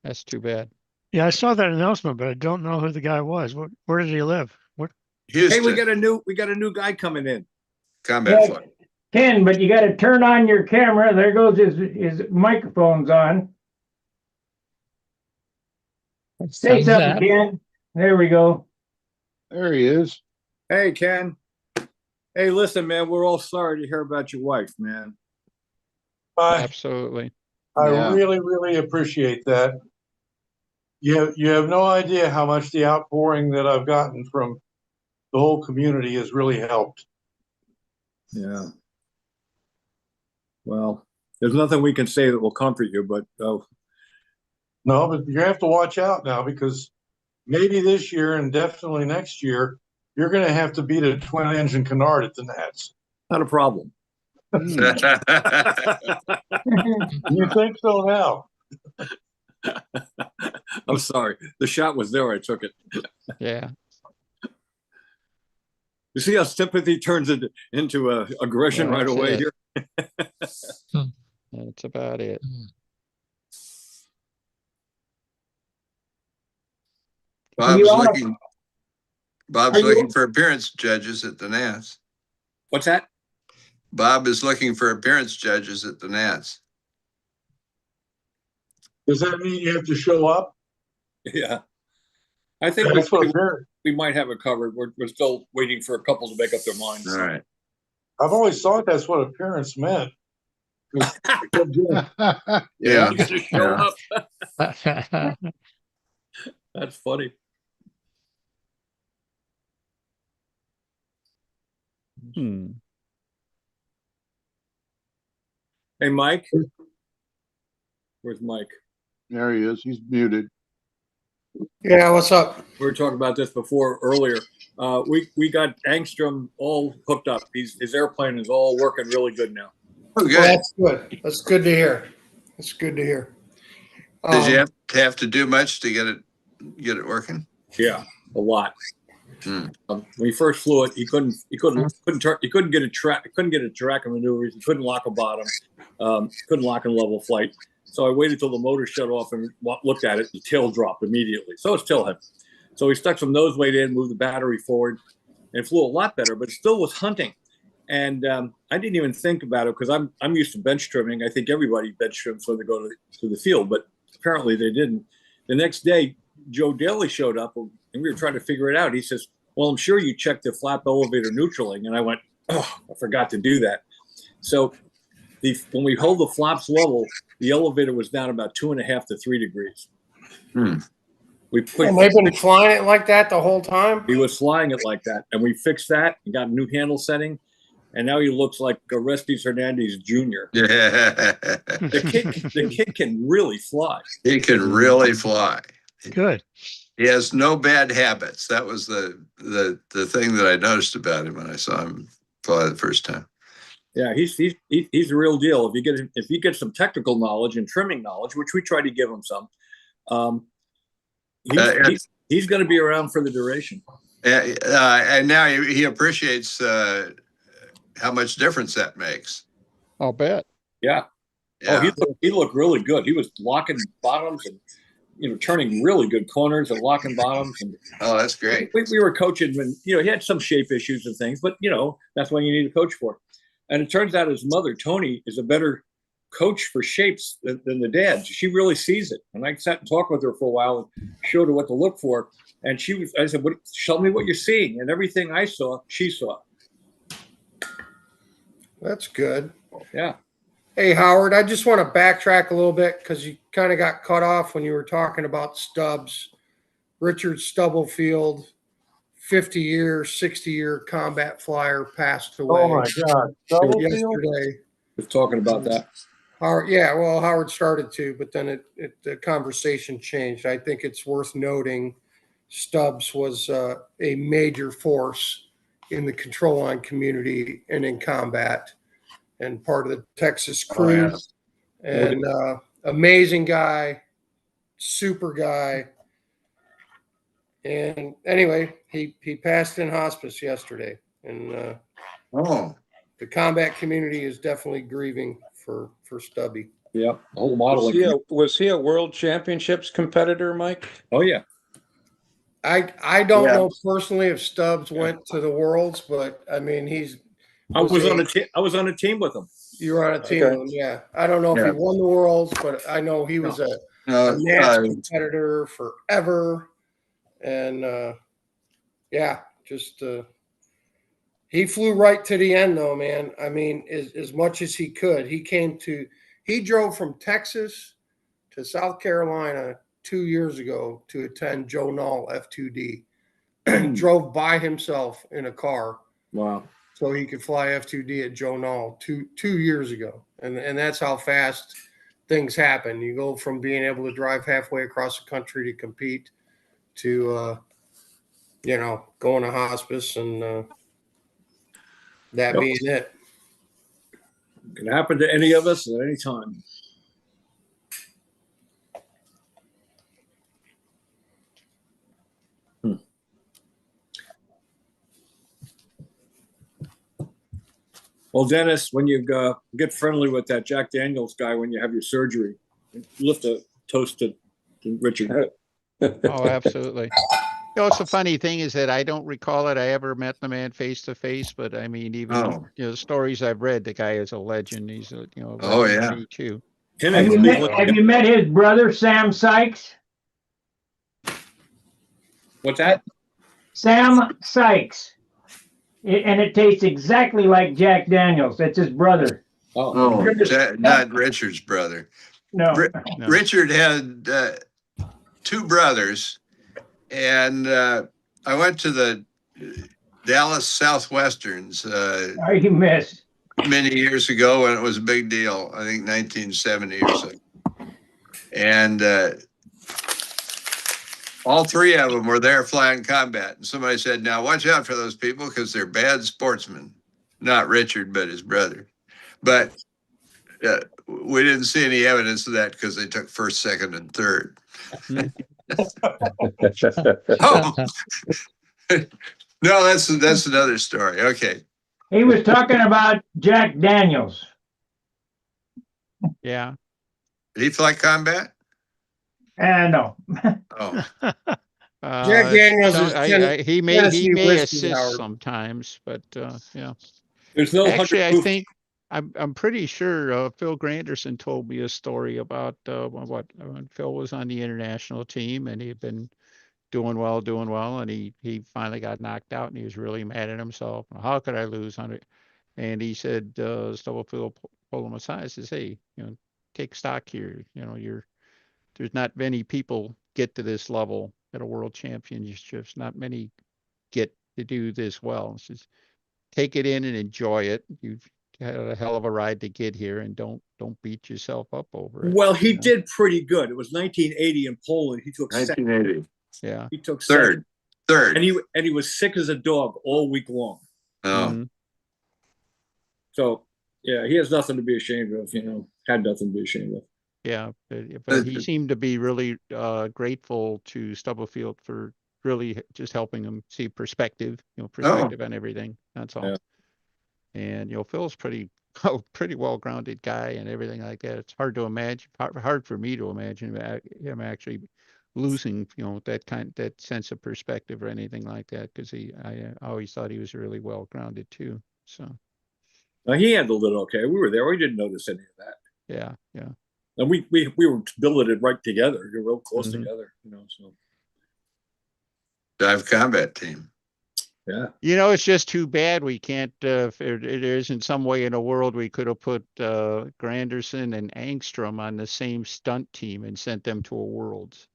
That's too bad. yeah, I saw that announcement, but I don't know who the guy was. Where did he live? Houston, Hey, we got a new guy coming in. combat Yeah, flight. Ken, but you got to turn on your camera. There goes his microphone's on. Say Thumbs something, up. Ken. There we go. There he is. Hey, Ken. Hey, listen, man, we're all sorry to hear about your wife, man. Absolutely. Yeah. I really, really appreciate that. You have no idea how much the outpouring that I've gotten from the whole community has really helped. Yeah. Well, there's nothing we can say that will comfort you, but No, but you have to watch out now because maybe this year and definitely next year, you're going to have to beat a twin engine canard at the Nats. not a problem. You think so now? I'm sorry. The shot was there. I took it. Yeah. You see how sympathy turns into aggression Yeah, right that's away it. here? That's about it. Are you on a- Bob's Are you- looking for appearance judges at the Nats. What's that? Bob is looking for appearance judges at the Nats. Does that mean you have to show up? Yeah. I think That's what appearance. we might have it covered. We're still waiting for a couple to make up their minds. All right. I've always thought that's what appearance meant. Yeah. You gotta show Yeah. up. That's funny. Hmm. Hey, Mike. Where's Mike? There he is. He's muted. Yeah, what's up? We were talking about this before earlier. We got Angstrom all hooked up. His airplane is all working really good now. Oh, Well, good. that's good. That's good to hear. That's good to hear. Did you have to do much to get it working? Yeah, a lot. Hmm. When he first flew it, he couldn't get a track and maneuvers. He couldn't lock a bottom. Couldn't lock in level flight. So I waited till the motor shut off and looked at it. The tail dropped immediately. So it's tail heavy. So he stuck some nose weight in, moved the battery forward, and flew a lot better. But it still was hunting. And I didn't even think about it because I'm used to bench trimming. I think everybody bench trims when they go to the field, but apparently they didn't. The next day, Joe Daly showed up and we were trying to figure it out. He says, "Well, I'm sure you checked the flap elevator neutraling." And I went, "Oh, I forgot to do that." So when we hold the flaps level, the elevator was down about 2.5 to 3 degrees. Hmm. And they've been flying it like that the whole time? He was flying it like that. And we fixed that and got a new handle setting. And now he looks like Orestes Hernandez Jr. Yeah. The kid can really fly. He can really fly. Good. He has no bad habits. That was the thing that I noticed about him when I saw him fly the first time. Yeah, he's the real deal. If you get some technical knowledge and trimming knowledge, which we try to give him some, he's going to be around for the duration. And now he appreciates how much difference that makes. I'll bet. Yeah. Yeah. Oh, he looked really good. He was locking bottoms and turning really good corners and locking bottoms. And Oh, that's great. we were coaching when he had some shape issues and things, but that's what you need a coach for. And it turns out his mother, Tony, is a better coach for shapes than the dad. She really sees it. And I sat and talked with her for a while and showed her what to look for. And I said, show me what you're seeing. And everything I saw, she saw. That's good. Yeah. Hey, Howard, I just want to backtrack a little bit because you kind of got cut off when you were talking about Stubbs. Richard Stubblefield, 50-year, 60-year combat flyer, passed away. Oh my God. Stubblefield? Yesterday. Was talking about that. Howard started to, but then the conversation changed. I think it's worth noting Stubbs was a major force in the control line community and in combat, and part of the Texas crew. Oh, yeah. And amazing guy, super guy. And anyway, he passed in hospice yesterday, and the combat community is definitely grieving for Stubby. Yeah, the whole modeling. Was he a world championships competitor, Mike? Oh yeah. I don't know personally if Stubbs went to the Worlds, but I mean I was on a team with him. You were on a team with him, yeah. I don't know if he won the Worlds, but I know he was a NASCAR competitor forever. And he flew right to the end though, man. I mean, as much as he could. He drove from Texas to South Carolina 2 years ago to attend Joe Knoll F2D. Drove by himself in a car. Wow. So he could fly F2D at Joe Knoll two years ago. And that's how fast things happen. You go from being able to drive halfway across the country to compete to, going to hospice and that being it. It can happen to any of us at any time. Well, Dennis, when you get friendly with that Jack Daniels guy when you have your surgery, lift a toast to Richard. Oh, absolutely. It's a funny thing is that I don't recall that I ever met the man face to face, but I mean, even the stories I've read, the guy is a legend. He's a legend to me too. Have you met his brother, Sam Sykes? What's that? Sam Sykes. And it tastes exactly like Jack Daniels. That's his brother. Oh, not Richard's brother. No. Richard had two brothers, and I went to the Dallas Southwesterns You missed. many years ago when it was a big deal. I think 1970 or so. And all three of them were there flying combat. And somebody said, now watch out for those people because they're bad sportsmen. Not Richard, but his brother. But we didn't see any evidence of that because they took first, second, and third. No, that's another story. Okay. He was talking about Jack Daniels. Yeah. Did he fly combat? No. Oh. Jack Daniels is he may assist sometimes, but yeah. There's no actually. I think I'm pretty sure Phil Granderson told me a story about when Phil was on the international team and he'd been doing well, and he finally got knocked out and he was really mad at himself. How could I lose 100? And he said, Stubblefield pulled him aside and says, hey, take stock here. There's not many people get to this level at a world championships. Not many get to do this well. It's just take it in and enjoy it. You've had a hell of a ride to get here, and don't beat yourself up over it. Well, he did pretty good. It was 1980 in Poland. He took 1980. second. Yeah. He took third. And he was sick as a dog all week long. Oh. So Yeah, he has nothing to be ashamed of, had nothing to be ashamed of. Yeah, but he seemed to be really grateful to Stubblefield for really just helping him see perspective, perspective on everything. That's all. Yeah. And Phil's pretty pretty well grounded guy and everything like that. It's hard to imagine, hard for me to imagine him actually losing, that sense of perspective or anything like that, because I always thought he was really well grounded too. So He handled it okay. We were there. We didn't notice any of that. yeah, yeah. And we were billeted right together. We were real close Mhm. together, so. Dive combat team. Yeah. It's just too bad we can't, if there isn't some way in the world we could have put Granderson and Angstrom on the same stunt team and sent them to a Worlds.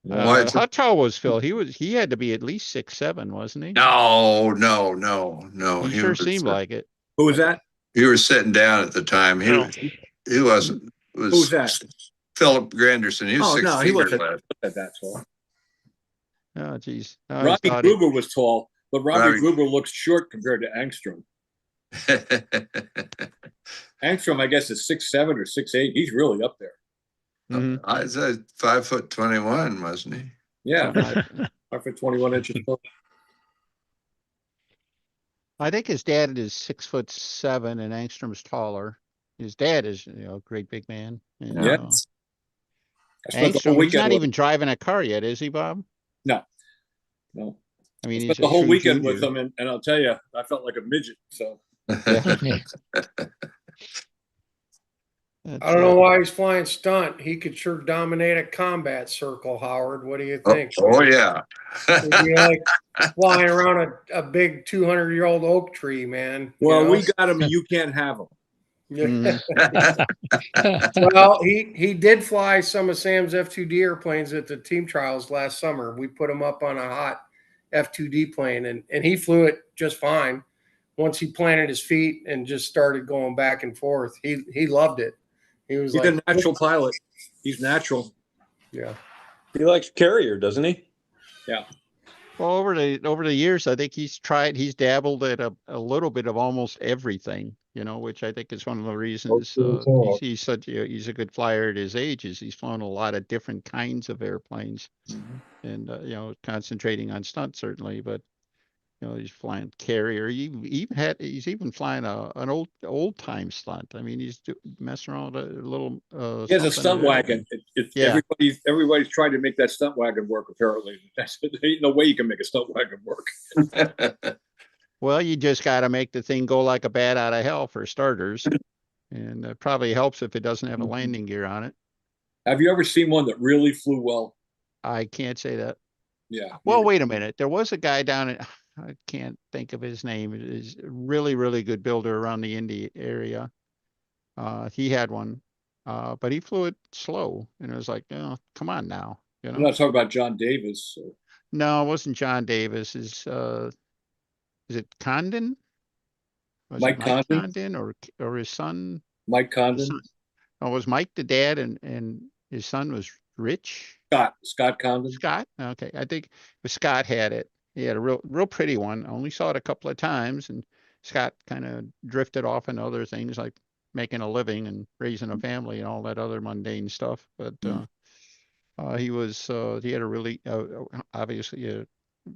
How tall was Phil? He had to be at least 6'7", wasn't he? No. He sure seemed like it. Who was that? You were sitting down at the time. He wasn't. It was Who was that? Philip Granderson. He was 6 no, feet he or wasn't less. that tall. Oh, geez. Robbie Gruber was tall, but Robbie Robbie- Gruber looks short compared to Angstrom. Angstrom, I guess, is 6'7" or 6'8". He's really up there. Mhm. I said 5'21", wasn't he? Yeah, Something like- 5'21" inches tall. I think his dad is 6'7" and Angstrom's taller. His dad is, a great big man. And, Yeah. I spent the whole Angstrom, he's weekend not with even driving a car yet, is he, Bob? No. I mean, I he's spent the a whole true weekend junior. with him, and I'll tell you, I felt like a midget. So I don't know why he's flying stunt. He could sure dominate a combat circle, Howard. What do you think? Oh yeah. It'd be like flying around a big 200-year-old oak tree, man. well, we got him. You can't have him. Mhm. Well, he did fly some of Sam's F2D airplanes at the team trials last summer. We put him up on a hot F2D plane, and he flew it just fine. Once he planted his feet and just started going back and forth, he loved it. He was He's like a natural pilot. He's natural. Yeah. He likes Carrier, doesn't he? Yeah. Well, over the years, I think he's dabbled at a little bit of almost everything, which I think is one of the reasons he's he's a good flyer at his age, is he's flown a lot of different kinds of airplanes, and concentrating on stunt certainly, but he's flying Carrier. He's even flying an old time stunt. I mean, he's messing around with a little. He has a stunt wagon. Yeah. Everybody's trying to make that stunt wagon work. Apparently, there ain't no way you can make a stunt wagon work. Well, you just got to make the thing go like a bat out of hell for starters, and it probably helps if it doesn't have a landing gear on it. Have you ever seen one that really flew well? I can't say that. Yeah. Well, wait a minute. There was a guy down at, I can't think of his name. It is a really, really good builder around the Indy area. He had one, but he flew it slow, and it was like, oh, come on now. I'm not talking about John Davis. So. No, it wasn't John Davis. Is it Condon? Was Mike it Condon? or his son? Mike Condon. Oh, was Mike the dad and his son was Rich? Scott Condon. Scott? Okay. I think Scott had it. He had a real pretty one. I only saw it a couple of times, and Scott kind of drifted off into other things like making a living and raising a family and all that other mundane stuff. But he had a really obviously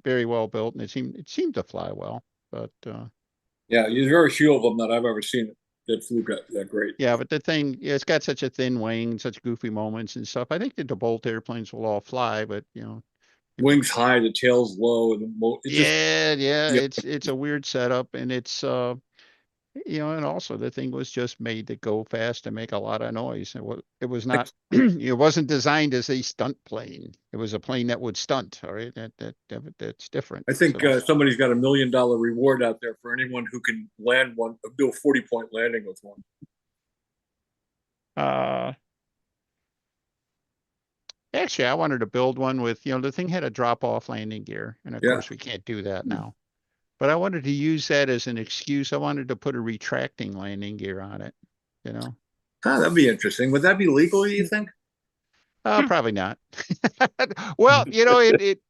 very well built, and it seemed to fly well. But yeah, there's very few of them that I've ever seen that flew that great. Yeah, but the thing, it's got such a thin wing, such goofy moments and stuff. I think that the Bolt airplanes will all fly, but wings high, the tail's low, and it's a weird setup, and it's and also the thing was just made to go fast and make a lot of noise. It was not it wasn't designed as a stunt plane. It was a plane that would stunt. All right, that's different. I think somebody's got $1 million reward out there for anyone who can land one, do a 40-point landing with one. Actually, I wanted to build one with, the thing had a drop-off landing gear, and of course we can't do that now. But I wanted to use that as an excuse. I wanted to put a retracting landing gear on it, That'd be interesting. Would that be legal, you think? Probably not. Well, it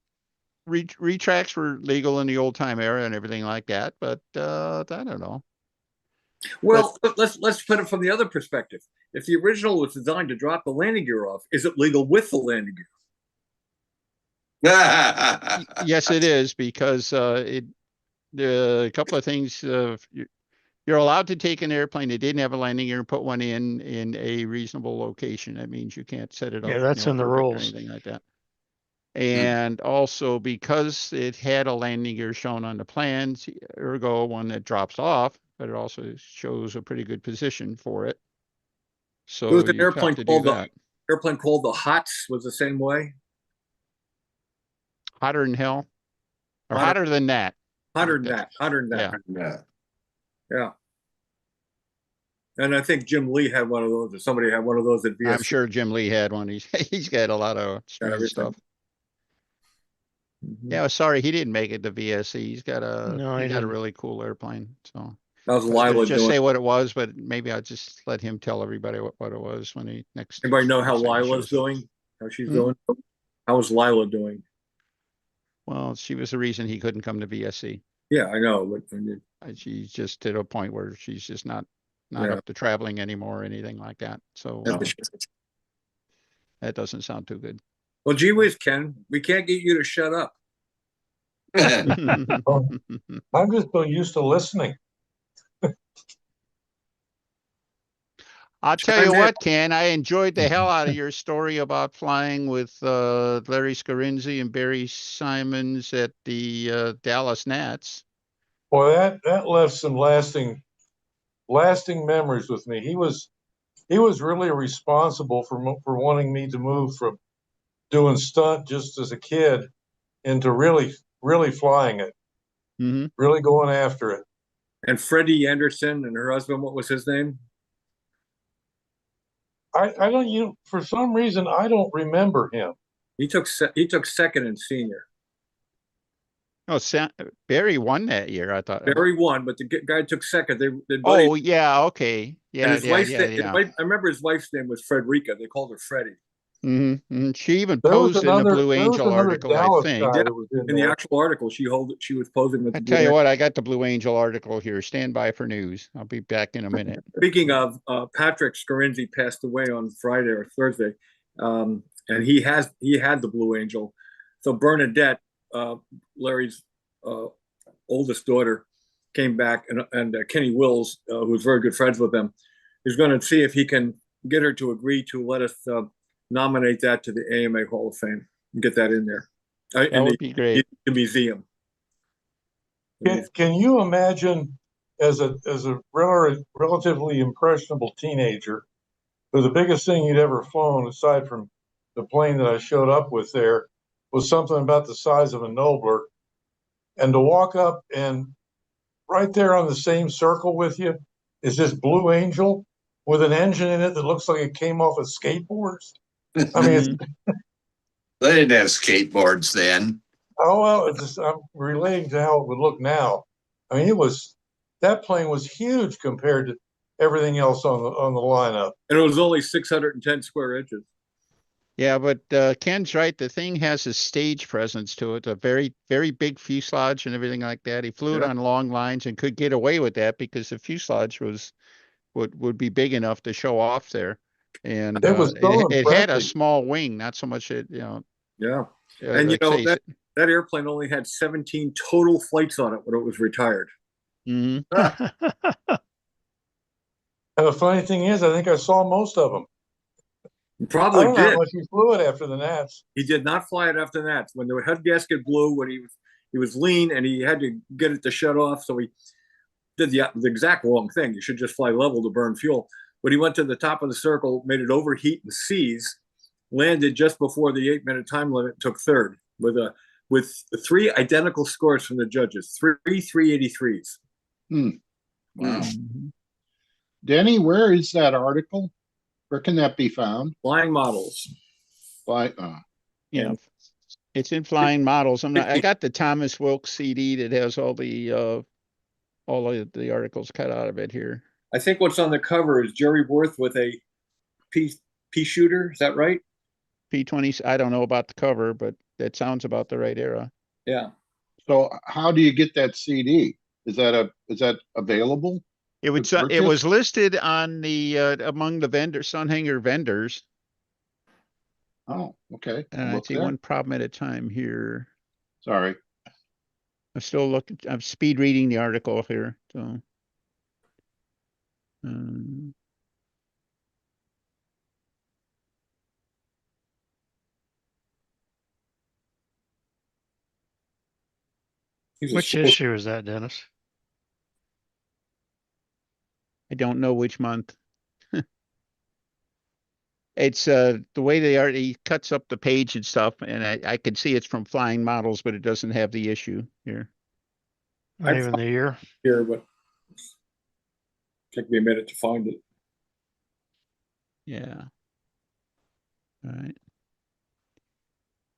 retracts were legal in the old time era and everything like that, but I don't know. Well, let's put it from the other perspective. If the original was designed to drop the landing gear off, is it legal with the landing gear? Yes, it is, because a couple of things. You're allowed to take an airplane that didn't have a landing gear and put one in a reasonable location. That means you can't set it up. Yeah, that's in the perfect or rules. anything like that. And also because it had a landing gear shown on the plans, ergo one that drops off, but it also shows a pretty good position for it. There So was an you have airplane to do called that. airplane called the Hots was the same way. Hotter than hell, or Hotter- hotter than that. Hotter than that. Hotter than that. Yeah. Yeah. And I think Jim Lee had one of those, or somebody had one of those at VSC. I'm sure Jim Lee had one. He's got a lot of strange everything. stuff. Mhm. Yeah, sorry, he didn't make it to VSC. He's got No, he he got a didn't. really cool airplane. So That was I Lila could just doing. say what it was, but maybe I'll just let him tell everybody what it was when he next. Anybody know how next time he Lila's shows up. doing? How she's Hmm? doing? How is Lila doing? Well, she was the reason he couldn't come to VSC. Yeah, I know. But She's just at a point where she's just not Yeah. up to traveling anymore or anything like that. So that doesn't sound too good. well, gee whiz, Ken, we can't get you to shut up. I'm just so used to listening. I'll tell Chime you in. what, Ken, I enjoyed the hell out of your story about flying with Larry Scarinzi and Barry Simons at the Dallas Nats. Boy, that left some lasting memories with me. He was really responsible for wanting me to move from doing stunt just as a kid into really flying it, Mm-hmm. really going after it. And Freddie Anderson and her husband, what was his name? I don't, for some reason I don't remember him. He took second in senior. Oh, Barry won that year, I thought. Barry won, but the guy took second. They Oh, yeah, okay. Yeah, and his wife's name, yeah. I remember his wife's name was Frederica. They called her Freddie. Mm-hmm. She even There was posed in the another- Blue there was Angel another article, I Dallas think. guy that was in In the there. actual article, she was posing with I the tell Blue you Angel. what, I got the Blue Angel article here. Stand by for news. I'll be back in a minute. Speaking of, Patrick Scarinzi passed away on Friday or Thursday, and he had the Blue Angel. So Bernadette, Larry's oldest daughter, came back, and Kenny Wills, who's very good friends with them, is going to see if he can get her to agree to let us nominate that to the AMA Hall of Fame and get that in there. That would be great. The museum. Can you imagine as a relatively impressionable teenager, who the biggest thing you'd ever flown, aside from the plane that I showed up with there, was something about the size of a Nobler, and to walk up and right there on the same circle with you is this Blue Angel with an engine in it that looks like it came off of skateboards? I mean, They didn't have skateboards then. oh well, I'm relating to how it would look now. I mean, that plane was huge compared to everything else on the lineup. And it was only 610 square inches. Yeah, but Ken's right. The thing has a stage presence to it, a very, very big fuselage and everything like that. He flew it on long lines and could get away with that because the fuselage would be big enough to show off there. And It was so it had a impressive. small wing, not so much it, Yeah. like And say, that airplane only had 17 total flights on it when it was retired. mhm. And the funny thing is, I think I saw most of them. He I probably don't know how did. much he flew it after the Nats. He did not fly it after that. When the head gasket blew, when he was lean and he had to get it to shut off, so he did the exact wrong thing. You should just fly level to burn fuel. But he went to the top of the circle, made it overheat and seize, landed just before the 8-minute time limit, took third with 3 identical scores from the judges, 3 383s. Wow. Mm-hmm. Denny, where is that article? Where can that be found? Flying models. Yeah, it's in Flying Models. I got the Thomas Wilkes CD that has all the articles cut out of it here. I think what's on the cover is Jerry Worth with a pea shooter. Is that right? P-20. I don't know about the cover, but that sounds about the right era. Yeah. So how do you get that CD? Is that available? It was, To it was purchase? listed on the, among the vendor, Stunt Hangar vendors. Oh, okay. I'll I look see there. one problem at a time here. Sorry. I'm still looking, I'm speed reading the article here, so. He's a Which slow- issue is that, Dennis? I don't know which month. It's the way they are, he cuts up the page and stuff, and I can see it's from Flying Models, but it doesn't have the issue here. Not even the year. here, but take me a minute to find it. Yeah. All right.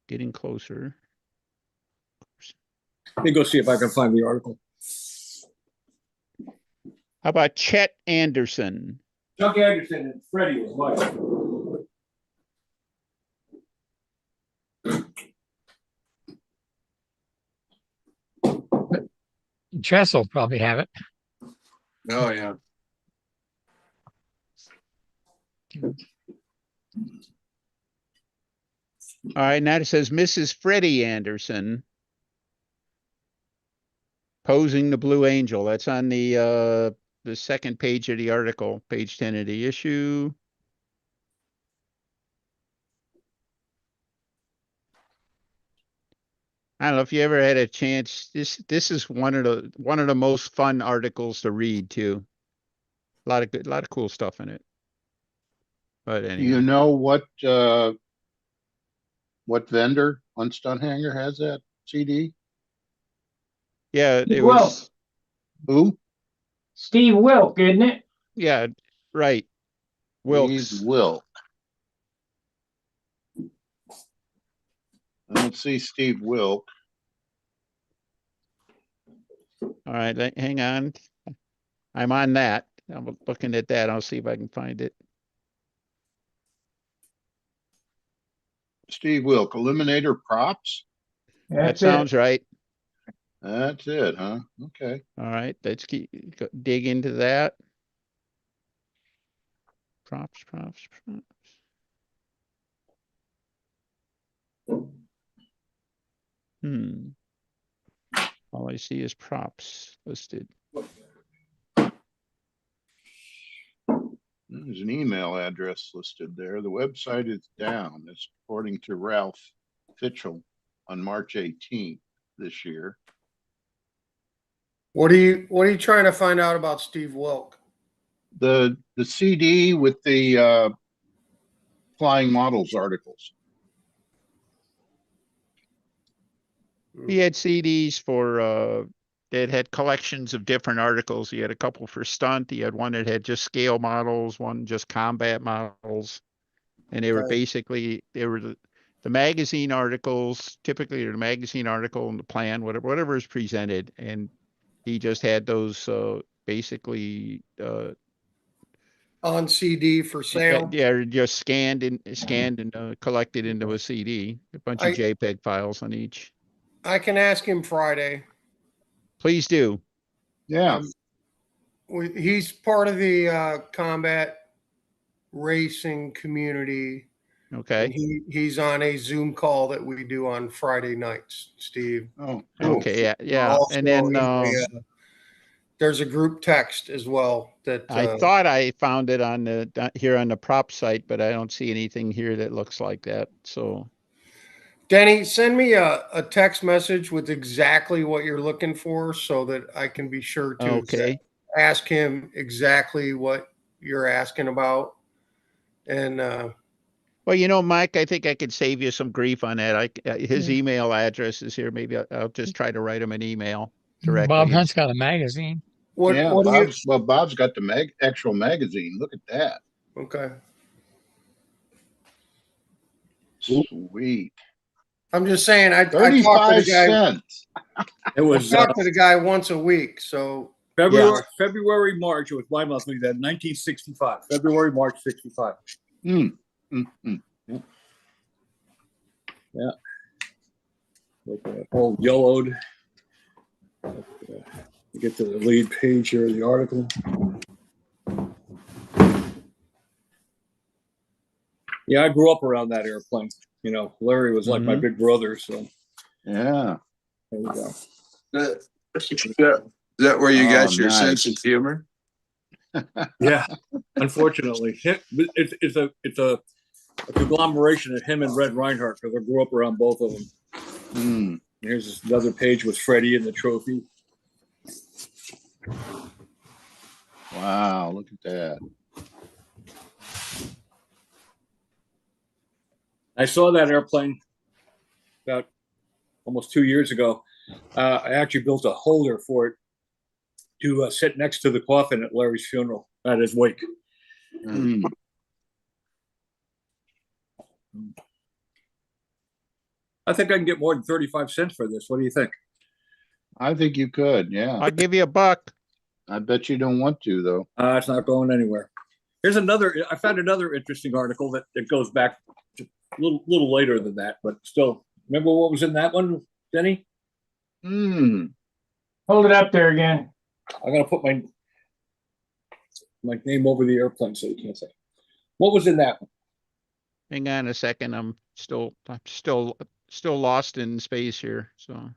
Getting closer. Let me go see if I can find the article. How about Chet Anderson? Chuck Anderson and Freddie was Mike. Jess will probably have it. Oh, yeah. All right, now it says Mrs. Freddie Anderson posing the Blue Angel. That's on the second page of the article, page 10 of the issue. I don't know if you ever had a chance. This is one of the most fun articles to read too. A lot of cool stuff in it. But Do anyway. you know what vendor on Stunt Hangar has that CD? Yeah, Steve it Wilk. was, Who? Steve Wilk, isn't it? yeah, right. Wilkes. Steve Wilk. I don't see Steve Wilk. All right, hang on. I'm on that. I'm looking at that. I'll see if I can find it. Steve Wilk, Eliminator Props? That That's sounds it. right. That's it, huh? Okay. All right, let's dig into that. Props. All I see is props listed. There's an email address listed there. The website is down. It's according to Ralph Fitchell on March 18th this year. What are you trying to find out about Steve Wilk? The CD with the Flying Models articles. He had CDs for that had collections of different articles. He had a couple for stunt. He had one that had just scale models, one just combat models. And they were basically the magazine articles, typically the magazine article and the plan, whatever is presented. And he just had those basically On CD for sale? Yeah, just scanned and collected into a CD, a bunch of JPEG files on each. I can ask him Friday. Please do. Yeah. He's part of the combat racing community. Okay. And he's on a Zoom call that we do on Friday nights, Steve. Oh, cool. Okay. Yeah. And then there's a group text as well that I thought I found it on here on the prop site, but I don't see anything here that looks like that. So Denny, send me a text message with exactly what you're looking for so that I can be sure to ask him exactly what you're asking about. And well, Mike, I think I could save you some grief on that. His email address is here. Maybe I'll just try to write him an email directly. Bob Hunt's got a magazine. Bob's got the actual magazine. Look at that. Okay. Sweet. I'm just saying, I 35 cents. It was talk to the guy once a week. So February, March. It was my monthly then, 1965. February, March, 65. Yeah. All yellowed. Get to the lead page here of the article. Yeah, I grew up around that airplane. You know, Larry was like my big brother, so Yeah. there we go. Is that where you got your nice. sense of humor? Yeah, unfortunately, it's a conglomeration of him and Red Reinhardt because I grew up around both of them. Mm. Here's another page with Freddie and the trophy. Wow, look at that. I saw that airplane about almost 2 years ago. I actually built a holder for it to sit next to the coffin at Larry's funeral, at his wake. Mm. I think I can get more than 35 cents for this. What do you think? I think you could, yeah. I'll give you $1. I bet you don't want to, though. It's not going anywhere. Here's another. I found another interesting article that goes back to a little later than that, but still. Remember what was in that one, Denny? Mm. Hold it up there again. I'm gonna put my name over the airplane so you can't say. What was in that one? Hang on a second. I'm still lost in space here. So.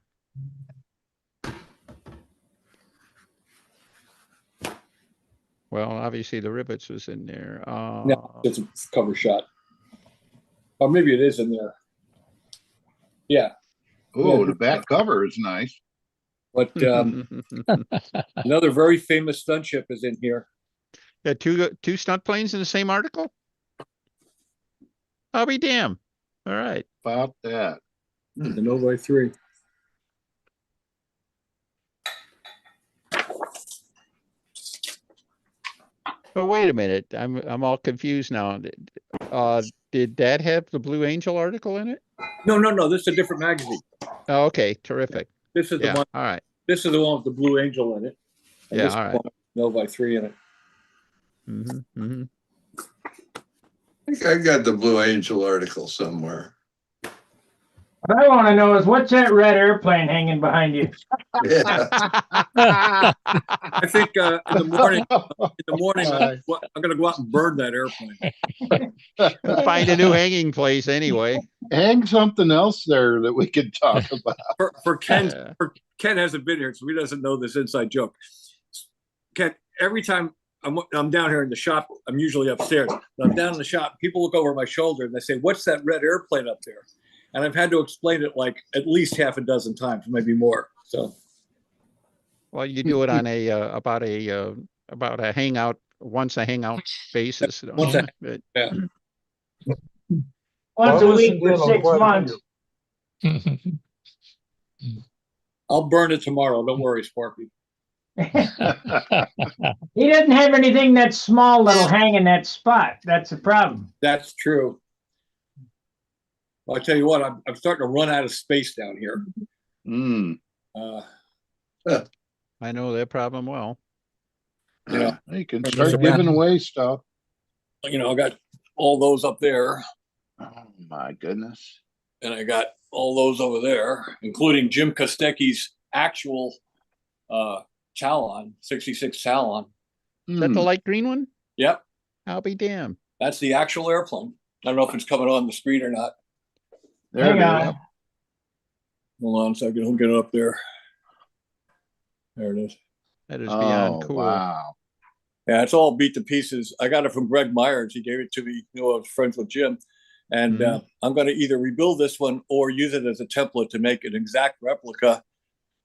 Well, obviously the rivets was in there. No, it's a cover shot. Or maybe it is in there. Yeah. Oh, the back cover is nice. But another very famous stunt ship is in here. Yeah, two stunt planes in the same article? I'll be damned. All right. About that. The Novi 3. Oh, wait a minute. I'm all confused now. Did Dad have the Blue Angel article in it? No. This is a different magazine. Oh, okay, terrific. This is Yeah, the one. all right. This is the one with the Blue Angel in it. And Yeah, this all right. one with Novi 3 in it. I think I got the Blue Angel article somewhere. What I want to know is what's that red airplane hanging behind you? Yeah. I think in the morning, I'm going to go out and burn that airplane. Find a new hanging place anyway. Hang something else there that we could talk about. For Ken hasn't been here, so he doesn't know this inside joke. Ken, every time I'm down here in the shop, I'm usually upstairs. But I'm down in the shop. People look over my shoulder and they say, "What's that red airplane up there?" And I've had to explain it like at least half a dozen times, maybe more. So, well, you do it on a about a hangout once a hangout basis. Yeah. Once a week for 6 months. I'll burn it tomorrow. Don't worry, Sparky. He doesn't have anything that's small that'll hang in that spot. That's the problem. That's true. Well, I tell you what, I'm starting to run out of space down here. Mm. I know that problem well. Yeah, you can start giving away stuff. You know, I got all those up there. Oh my goodness. And I got all those over there, including Jim Kostecki's actual Talon, 66 Talon. Is that the light green one? Yep. I'll be damned. That's the actual airplane. I don't know if it's coming on the screen or not. There it is. Hold on a second. I'll get it up there. There it is. That is beyond cool. Wow. Yeah, it's all beat to pieces. I got it from Greg Myers. He gave it to me. You know, I was friends with Jim. And I'm going to either rebuild this one or use it as a template to make an exact replica,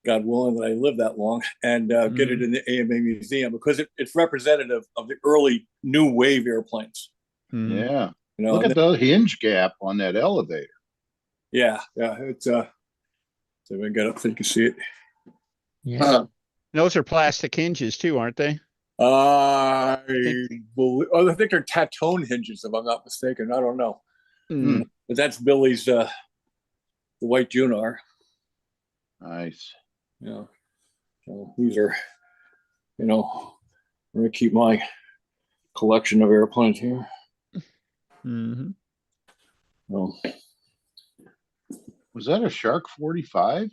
God willing that I live that long, and get it in the AMA museum because it's representative of the early new wave airplanes. Yeah. You know, look at the hinge gap on that elevator. Yeah. It's so if I get up so you can see it. Yeah. Those are plastic hinges too, aren't they? I think they're Tatone hinges, if I'm not mistaken. I don't know. But that's Billy's the white Junar. Nice. Yeah. So these are, you know, I'm gonna keep my collection of airplanes here. Oh. Was that a Shark 45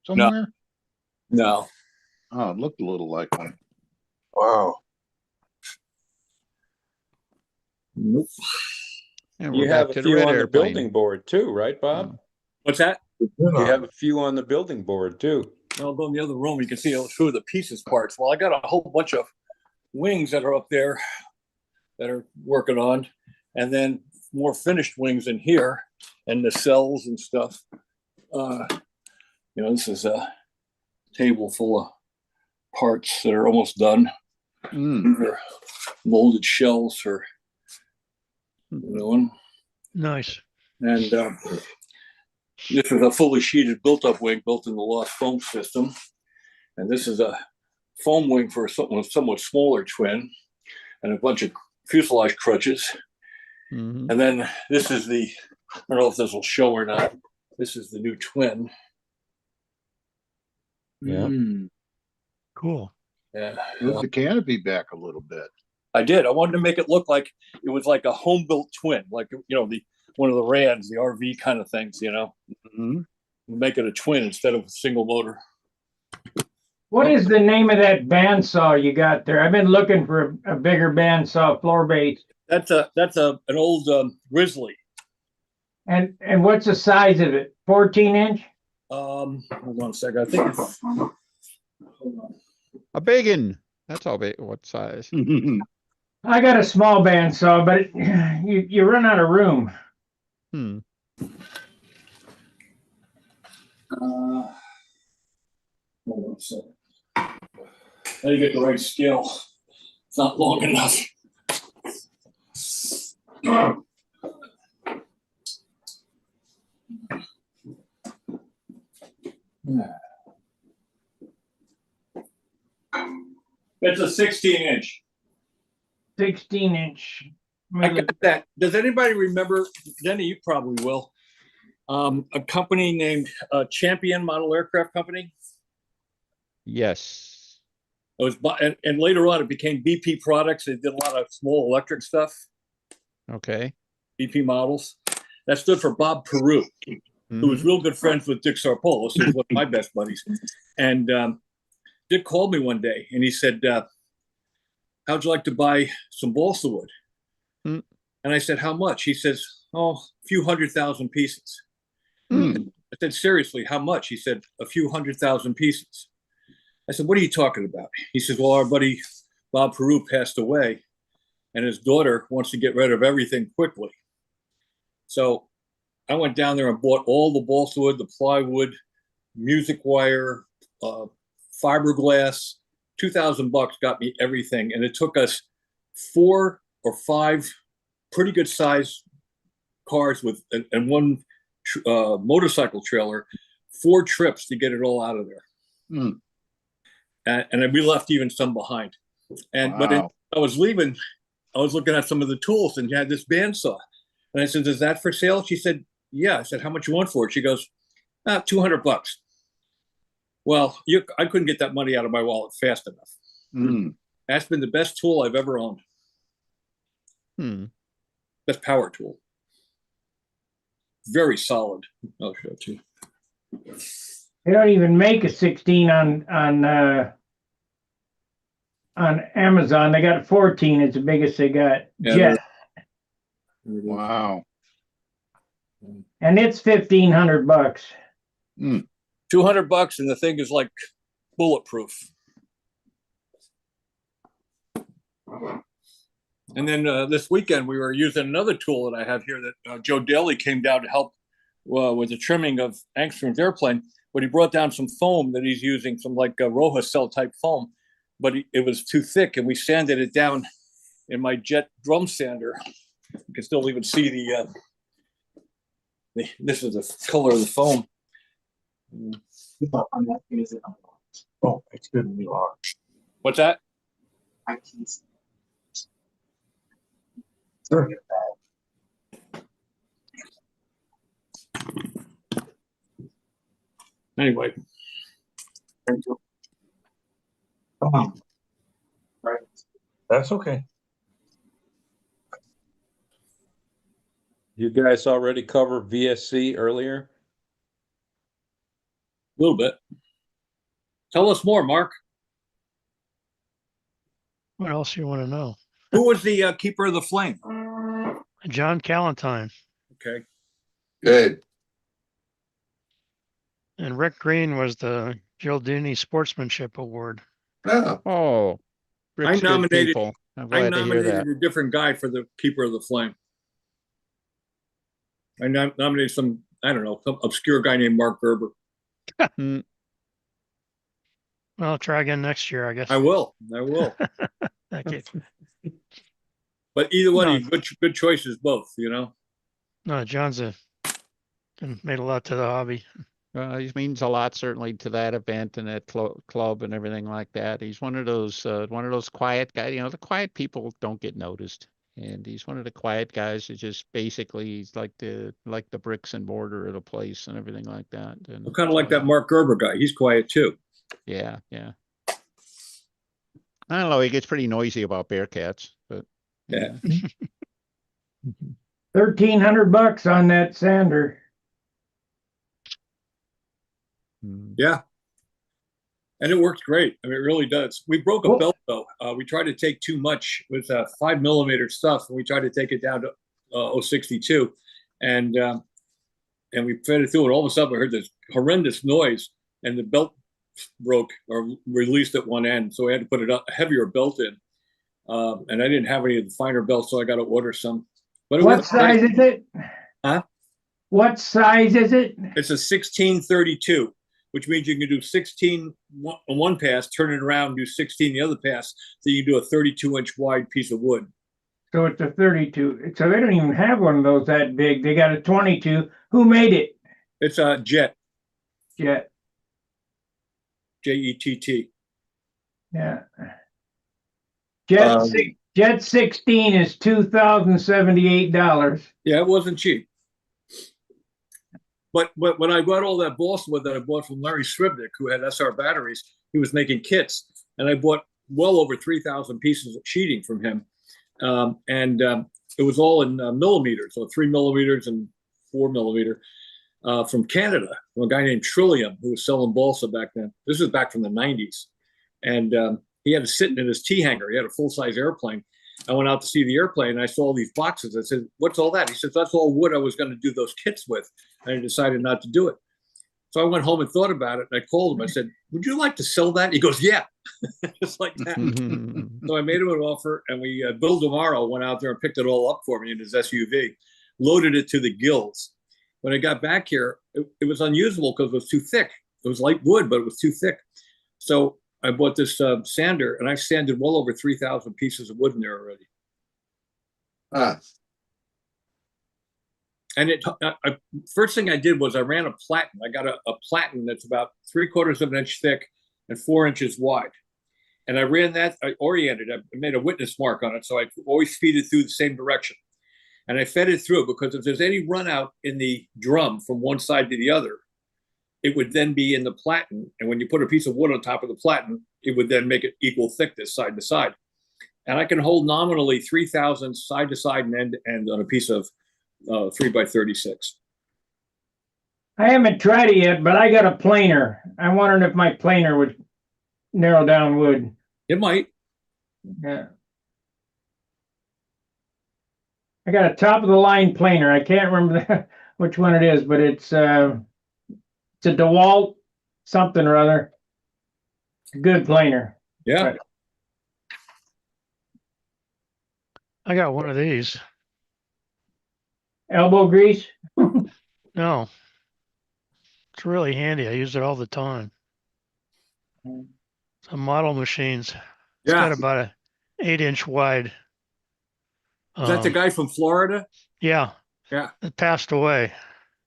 somewhere? No. Oh, it looked a little like one. Wow. Nope. And You we're have back a to the few red on the airplane. building board too, right, Bob? What's that? You have a few on the building board too. I'll go in the other room. You can see a few of the pieces parts. Well, I got a whole bunch of wings that are up there that are working on, and then more finished wings in here, and the cells and stuff. This is a table full of parts that are almost done. These are molded shells for the new one. Nice. And this is a fully sheeted built-up wing built in the Lost Foam system. And this is a foam wing for a somewhat smaller twin, and a bunch of fuselage crutches. Mm-hmm. And then this is I don't know if this will show or not. This is the new twin. Yeah. Cool. Yeah. Move the canopy back a little bit. I did. I wanted to make it look like it was like a home-built twin, like one of the Rands, the RV kind of things. Make it a twin instead of a single motor. What is the name of that bandsaw you got there? I've been looking for a bigger bandsaw, floor base. That's an old Grizzly. And what's the size of it? 14-inch? Hold on a second. I think it's. Hold on. A biggin. That's all big. What size? I got a small bandsaw, but you run out of room. Hold on a second. I didn't get the right scale. It's not long enough. It's a 16-inch. 16-inch. I got that. Does anybody remember, Denny, you probably will, a company named Champion Model Aircraft Company? Yes. It was, and later on it became BP Products. They did a lot of small electric stuff. Okay. BP models. That stood for Bob Peru, who was real good friends with Dick Sarpolis, who's one of my best buddies. And Dick called me one day and he said, how'd you like to buy some balsa wood? And I said, how much? He says, oh, a few 100,000 pieces. I said, seriously, how much? He said, a few 100,000 pieces. I said, what are you talking about? He says, well, our buddy Bob Peru passed away and his daughter wants to get rid of everything quickly. So I went down there and bought all the balsa wood, the plywood, music wire, fiberglass. $2,000 got me everything. And it took us 4 or 5 pretty good sized cars with and one motorcycle trailer, 4 trips to get it all out of there. And then we left even some behind. And But I was leaving, I was looking at some of the tools and you had this bandsaw. And I said, is that for sale? She said, yeah. I said, how much you want for it? She goes, $200. Well, I couldn't get that money out of my wallet fast enough. That's been the best tool I've ever owned. Best power tool. Very solid. I'll show it to you. They don't even make a 16 on Amazon. They got 14. It's the biggest they got. Yeah, Jet. Wow. And it's $1,500. $200 and the thing is like bulletproof. And then this weekend we were using another tool that I have here that Joe Daly came down to help with the trimming of Angstrom's airplane. But he brought down some foam that he's using, some like Roja cell type foam, but it was too thick, and we sanded it down in my jet drum sander. You can still even see this is the color of the foam. Oh, it's good to be large. What's that? Sure. Anyway. That's okay. You guys already covered VSC earlier? A little bit. Tell us more, Mark. What else you want to know? Who was the keeper of the flame? John Callentine Okay. Good. and Rick Green was the Gildini Sportsmanship Award. No. Oh, Rick's good nominated- people. I'm I glad to hear that. nominated a different guy for the keeper of the flame. I nominated some, I don't know, some obscure guy named Mark Gerber. Hmm. Well, I'll try again next year, I guess. I will. Okay. But either way, No. good choices both, you know? No, John's made a lot to the hobby. He means a lot certainly to that event and that club and everything like that. He's one of those quiet guys. You know, the quiet people don't get noticed, and he's one of the quiet guys who just basically he's like the bricks and mortar of the place and everything like that. And I'm kind of like that Mark Gerber guy. He's quiet too. Yeah. I don't know. He gets pretty noisy about Bearcats, but Yeah. $1,300 on that sander. Yeah. And it works great. I mean, it really does. We broke a belt though. We tried to take too much with 5mm stuff, and we tried to take it down to 0.62, and we fed it through. And all of a sudden, we heard this horrendous noise, and the belt broke or released at one end. So we had to put a heavier belt in. And I didn't have any of the finer belts, so I got to order some. But what size is it? Huh? What size is it? It's a 1632. Which means you can do 16 on one pass, turn it around, do 16 the other pass, so you can do a 32-inch wide piece of wood. So it's a 32. So they don't even have one of those that big. They got a 22. Who made it? It's a Jet. Jet. Jett. Yeah. Jet 16 is $2,078. Yeah, it wasn't cheap. But when I got all that balsa wood that I bought from Larry Sribnick, who had SR batteries, he was making kits, and I bought well over 3,000 pieces of sheeting from him, and it was all in millimeters, so 3mm and 4mm from Canada, from a guy named Trillium who was selling balsa back then. This is back from the 90s, and he had it sitting in his tea hangar. He had a full-size airplane. I went out to see the airplane, and I saw all these boxes. I said, "What's all that?" He said, "That's all wood I was going to do those kits with." And I decided not to do it. So I went home and thought about it, and I called him. I said, "Would you like to sell that?" He goes, "Yeah." Just like that. So I made him an offer, and Bill DeMauro went out there and picked it all up for me in his SUV, loaded it to the gills. When I got back here, it was unusable because it was too thick. It was light wood, but it was too thick. So I bought this sander, and I've sanded well over 3,000 pieces of wood in there already. And first thing I did was I ran a platen. I got a platen that's about 3/4 of an inch thick and 4 inches wide. And I ran that, I oriented it, I made a witness mark on it, so I could always feed it through the same direction. And I fed it through because if there's any run out in the drum from one side to the other, it would then be in the platen. And when you put a piece of wood on top of the platen, it would then make it equal thickness side to side. And I can hold nominally 3,000 side to side and end to end on a piece of 3x36. I haven't tried it yet, but I got a planer. I'm wondering if my planer would narrow down wood. It might. Yeah. I got a top of the line planer. I can't remember which one it is, but it's a DeWalt something or other. Good planer. Yeah. But I got one of these. elbow grease. No. It's really handy. I use it all the time. Some model machines. It's got about a 8-inch wide. Is that the guy from Florida? Yeah. Yeah. It passed away.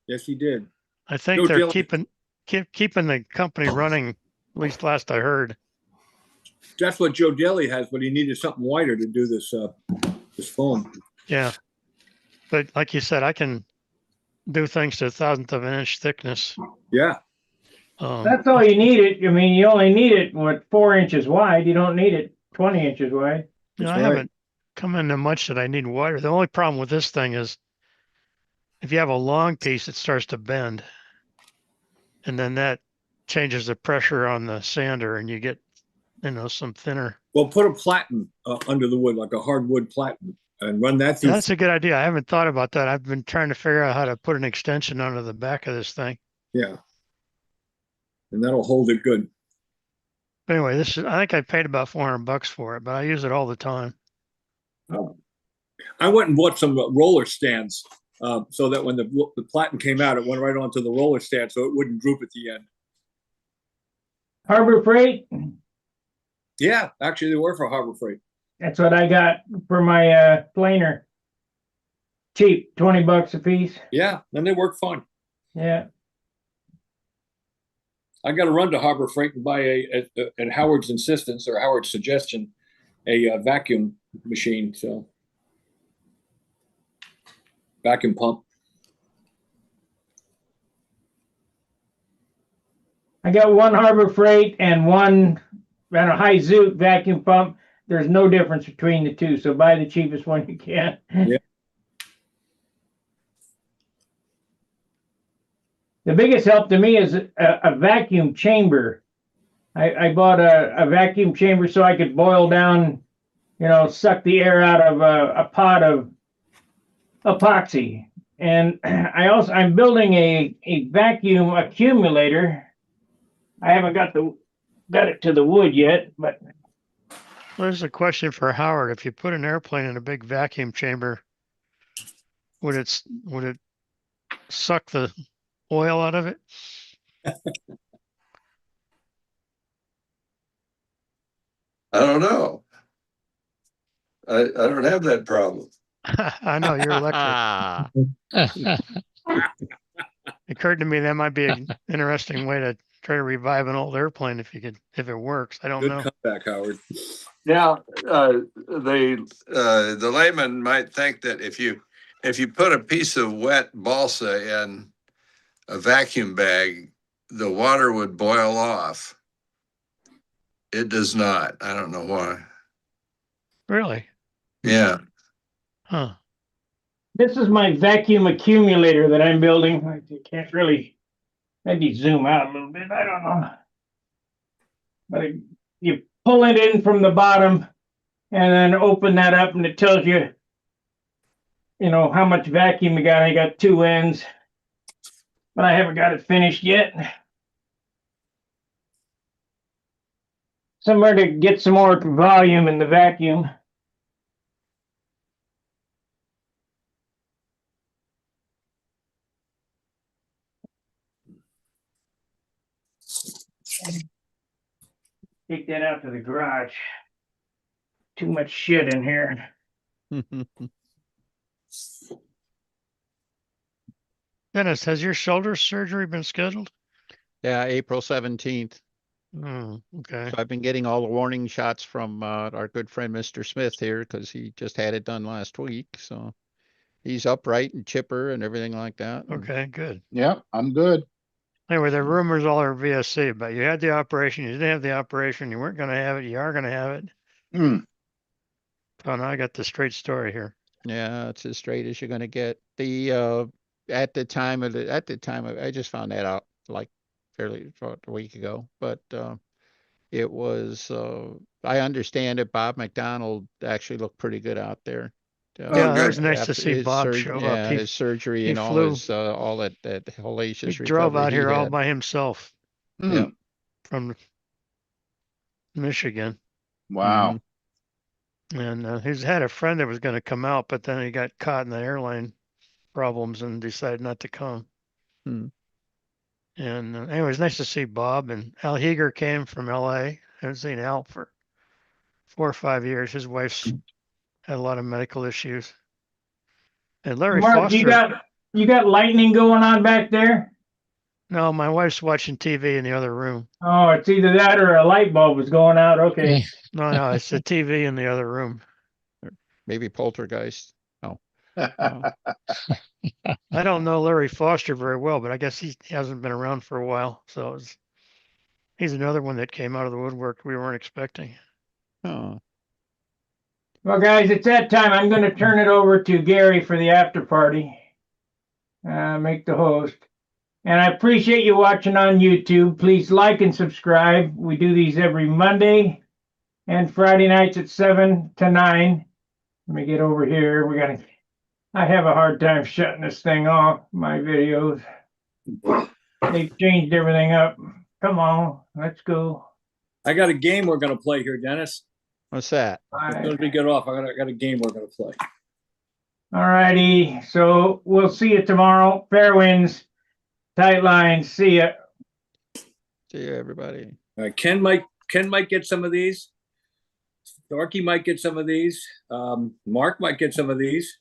Yes, he did. I think they're keeping the company running, at least last I heard. That's what Joe Daly has, but he needed something wider to do this foam. Yeah. But like you said, I can do things to 1,000th of an inch thickness. Yeah. That's all you need it. I mean, you only need it, 4 inches wide. You don't need it 20 inches wide. I haven't come into much that I need wider. The only problem with this thing is if you have a long piece, it starts to bend. And then that changes the pressure on the sander and you get, some thinner Well, put a platen under the wood, like a hardwood platen, and run that through. That's a good idea. I haven't thought about that. I've been trying to figure out how to put an extension under the back of this thing. Yeah. And that'll hold it good. But anyway, I think I paid about $400 for it, but I use it all the time. I went and bought some roller stands so that when the platen came out, it went right onto the roller stand so it wouldn't droop at the end. Harbor Freight, Yeah, actually, they were for Harbor Freight. that's what I got for my planer. Cheap, $20 a piece. Yeah, and they work fine. Yeah. I got to run to Harbor Freight and buy at Howard's insistence or Howard's suggestion, a vacuum machine. So vacuum pump. I got one Harbor Freight and one High Zoot vacuum pump. There's no difference between the two, so buy the cheapest one you can. Yeah. The biggest help to me is a vacuum chamber. I bought a vacuum chamber so I could boil down, suck the air out of a pot of epoxy. And I'm building a vacuum accumulator. I haven't got it to the wood yet, but There's a question for Howard. If you put an airplane in a big vacuum chamber, would it suck the oil out of it? I don't know. I don't have that problem. I know you're electric. It occurred to me that might be an interesting way to try to revive an old airplane if it works. I don't Good know. comeback, Howard. Yeah, the layman might think that if you put a piece of wet balsa in a vacuum bag, the water would boil off. It does not. I don't know why. Really? Yeah. Huh. this is my vacuum accumulator that I'm building. I can't really, maybe zoom out a little bit. I don't know. But you pull it in from the bottom and then open that up and it tells you, how much vacuum you got. I got two ends, but I haven't got it finished yet. Somewhere to get some more volume in the vacuum. Take that out to the garage. Too much shit in here. Dennis, has your shoulder surgery been scheduled? Yeah, April 17th. Oh, okay. So I've been getting all the warning shots from our good friend Mr. Smith here because he just had it done last week. So he's upright and chipper and everything like that. Okay, good. Yeah, I'm good. Anyway, the rumors all are VSC, but you had the operation, you didn't have the operation, you weren't going to have it, you are going to have it. So now I got the straight story here. Yeah, it's as straight as you're going to get. At the time I just found that out like fairly short a week ago, but it was I understand it. Bob McDonald actually looked pretty good out there. Yeah, it was nice to see Bob show up. Yeah, his surgery and all his all that hellacious he drove recovery out here all had. by himself. Yeah. From Michigan. Wow. And he's had a friend that was going to come out, but then he got caught in the airline problems and decided not to come. And anyway, it was nice to see Bob. And Al Heeger came from LA. I haven't seen Al for 4 or 5 years. His wife's had a lot of medical issues. And Larry Mark, Foster. you got lightning going on back there? No, my wife's watching TV in the other room. Oh, it's either that or a light bulb was going out. Okay. No, it's the TV in the other room. Maybe poltergeist. No. I don't know Larry Foster very well, but I guess he hasn't been around for a while. So he's another one that came out of the woodwork we weren't expecting. Oh. Well, guys, it's that time. I'm going to turn it over to Gary for the after party. Make the host. And I appreciate you watching on YouTube. Please like and subscribe. We do these every Monday And Friday nights at 7 to 9. Let me get over here. I have a hard time shutting this thing off, my videos. They've changed everything up. Come on, let's go. I got a game we're gonna play here, Dennis. What's that? As soon as we get off, I got a game we're gonna play. All righty, so we'll see you tomorrow. Fair winds, tight lines. See ya. See you, everybody. Ken might get some of these. Darky might get some of these. Mark might get some of these.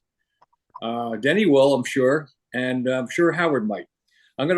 Denny will, I'm sure, and I'm sure Howard might.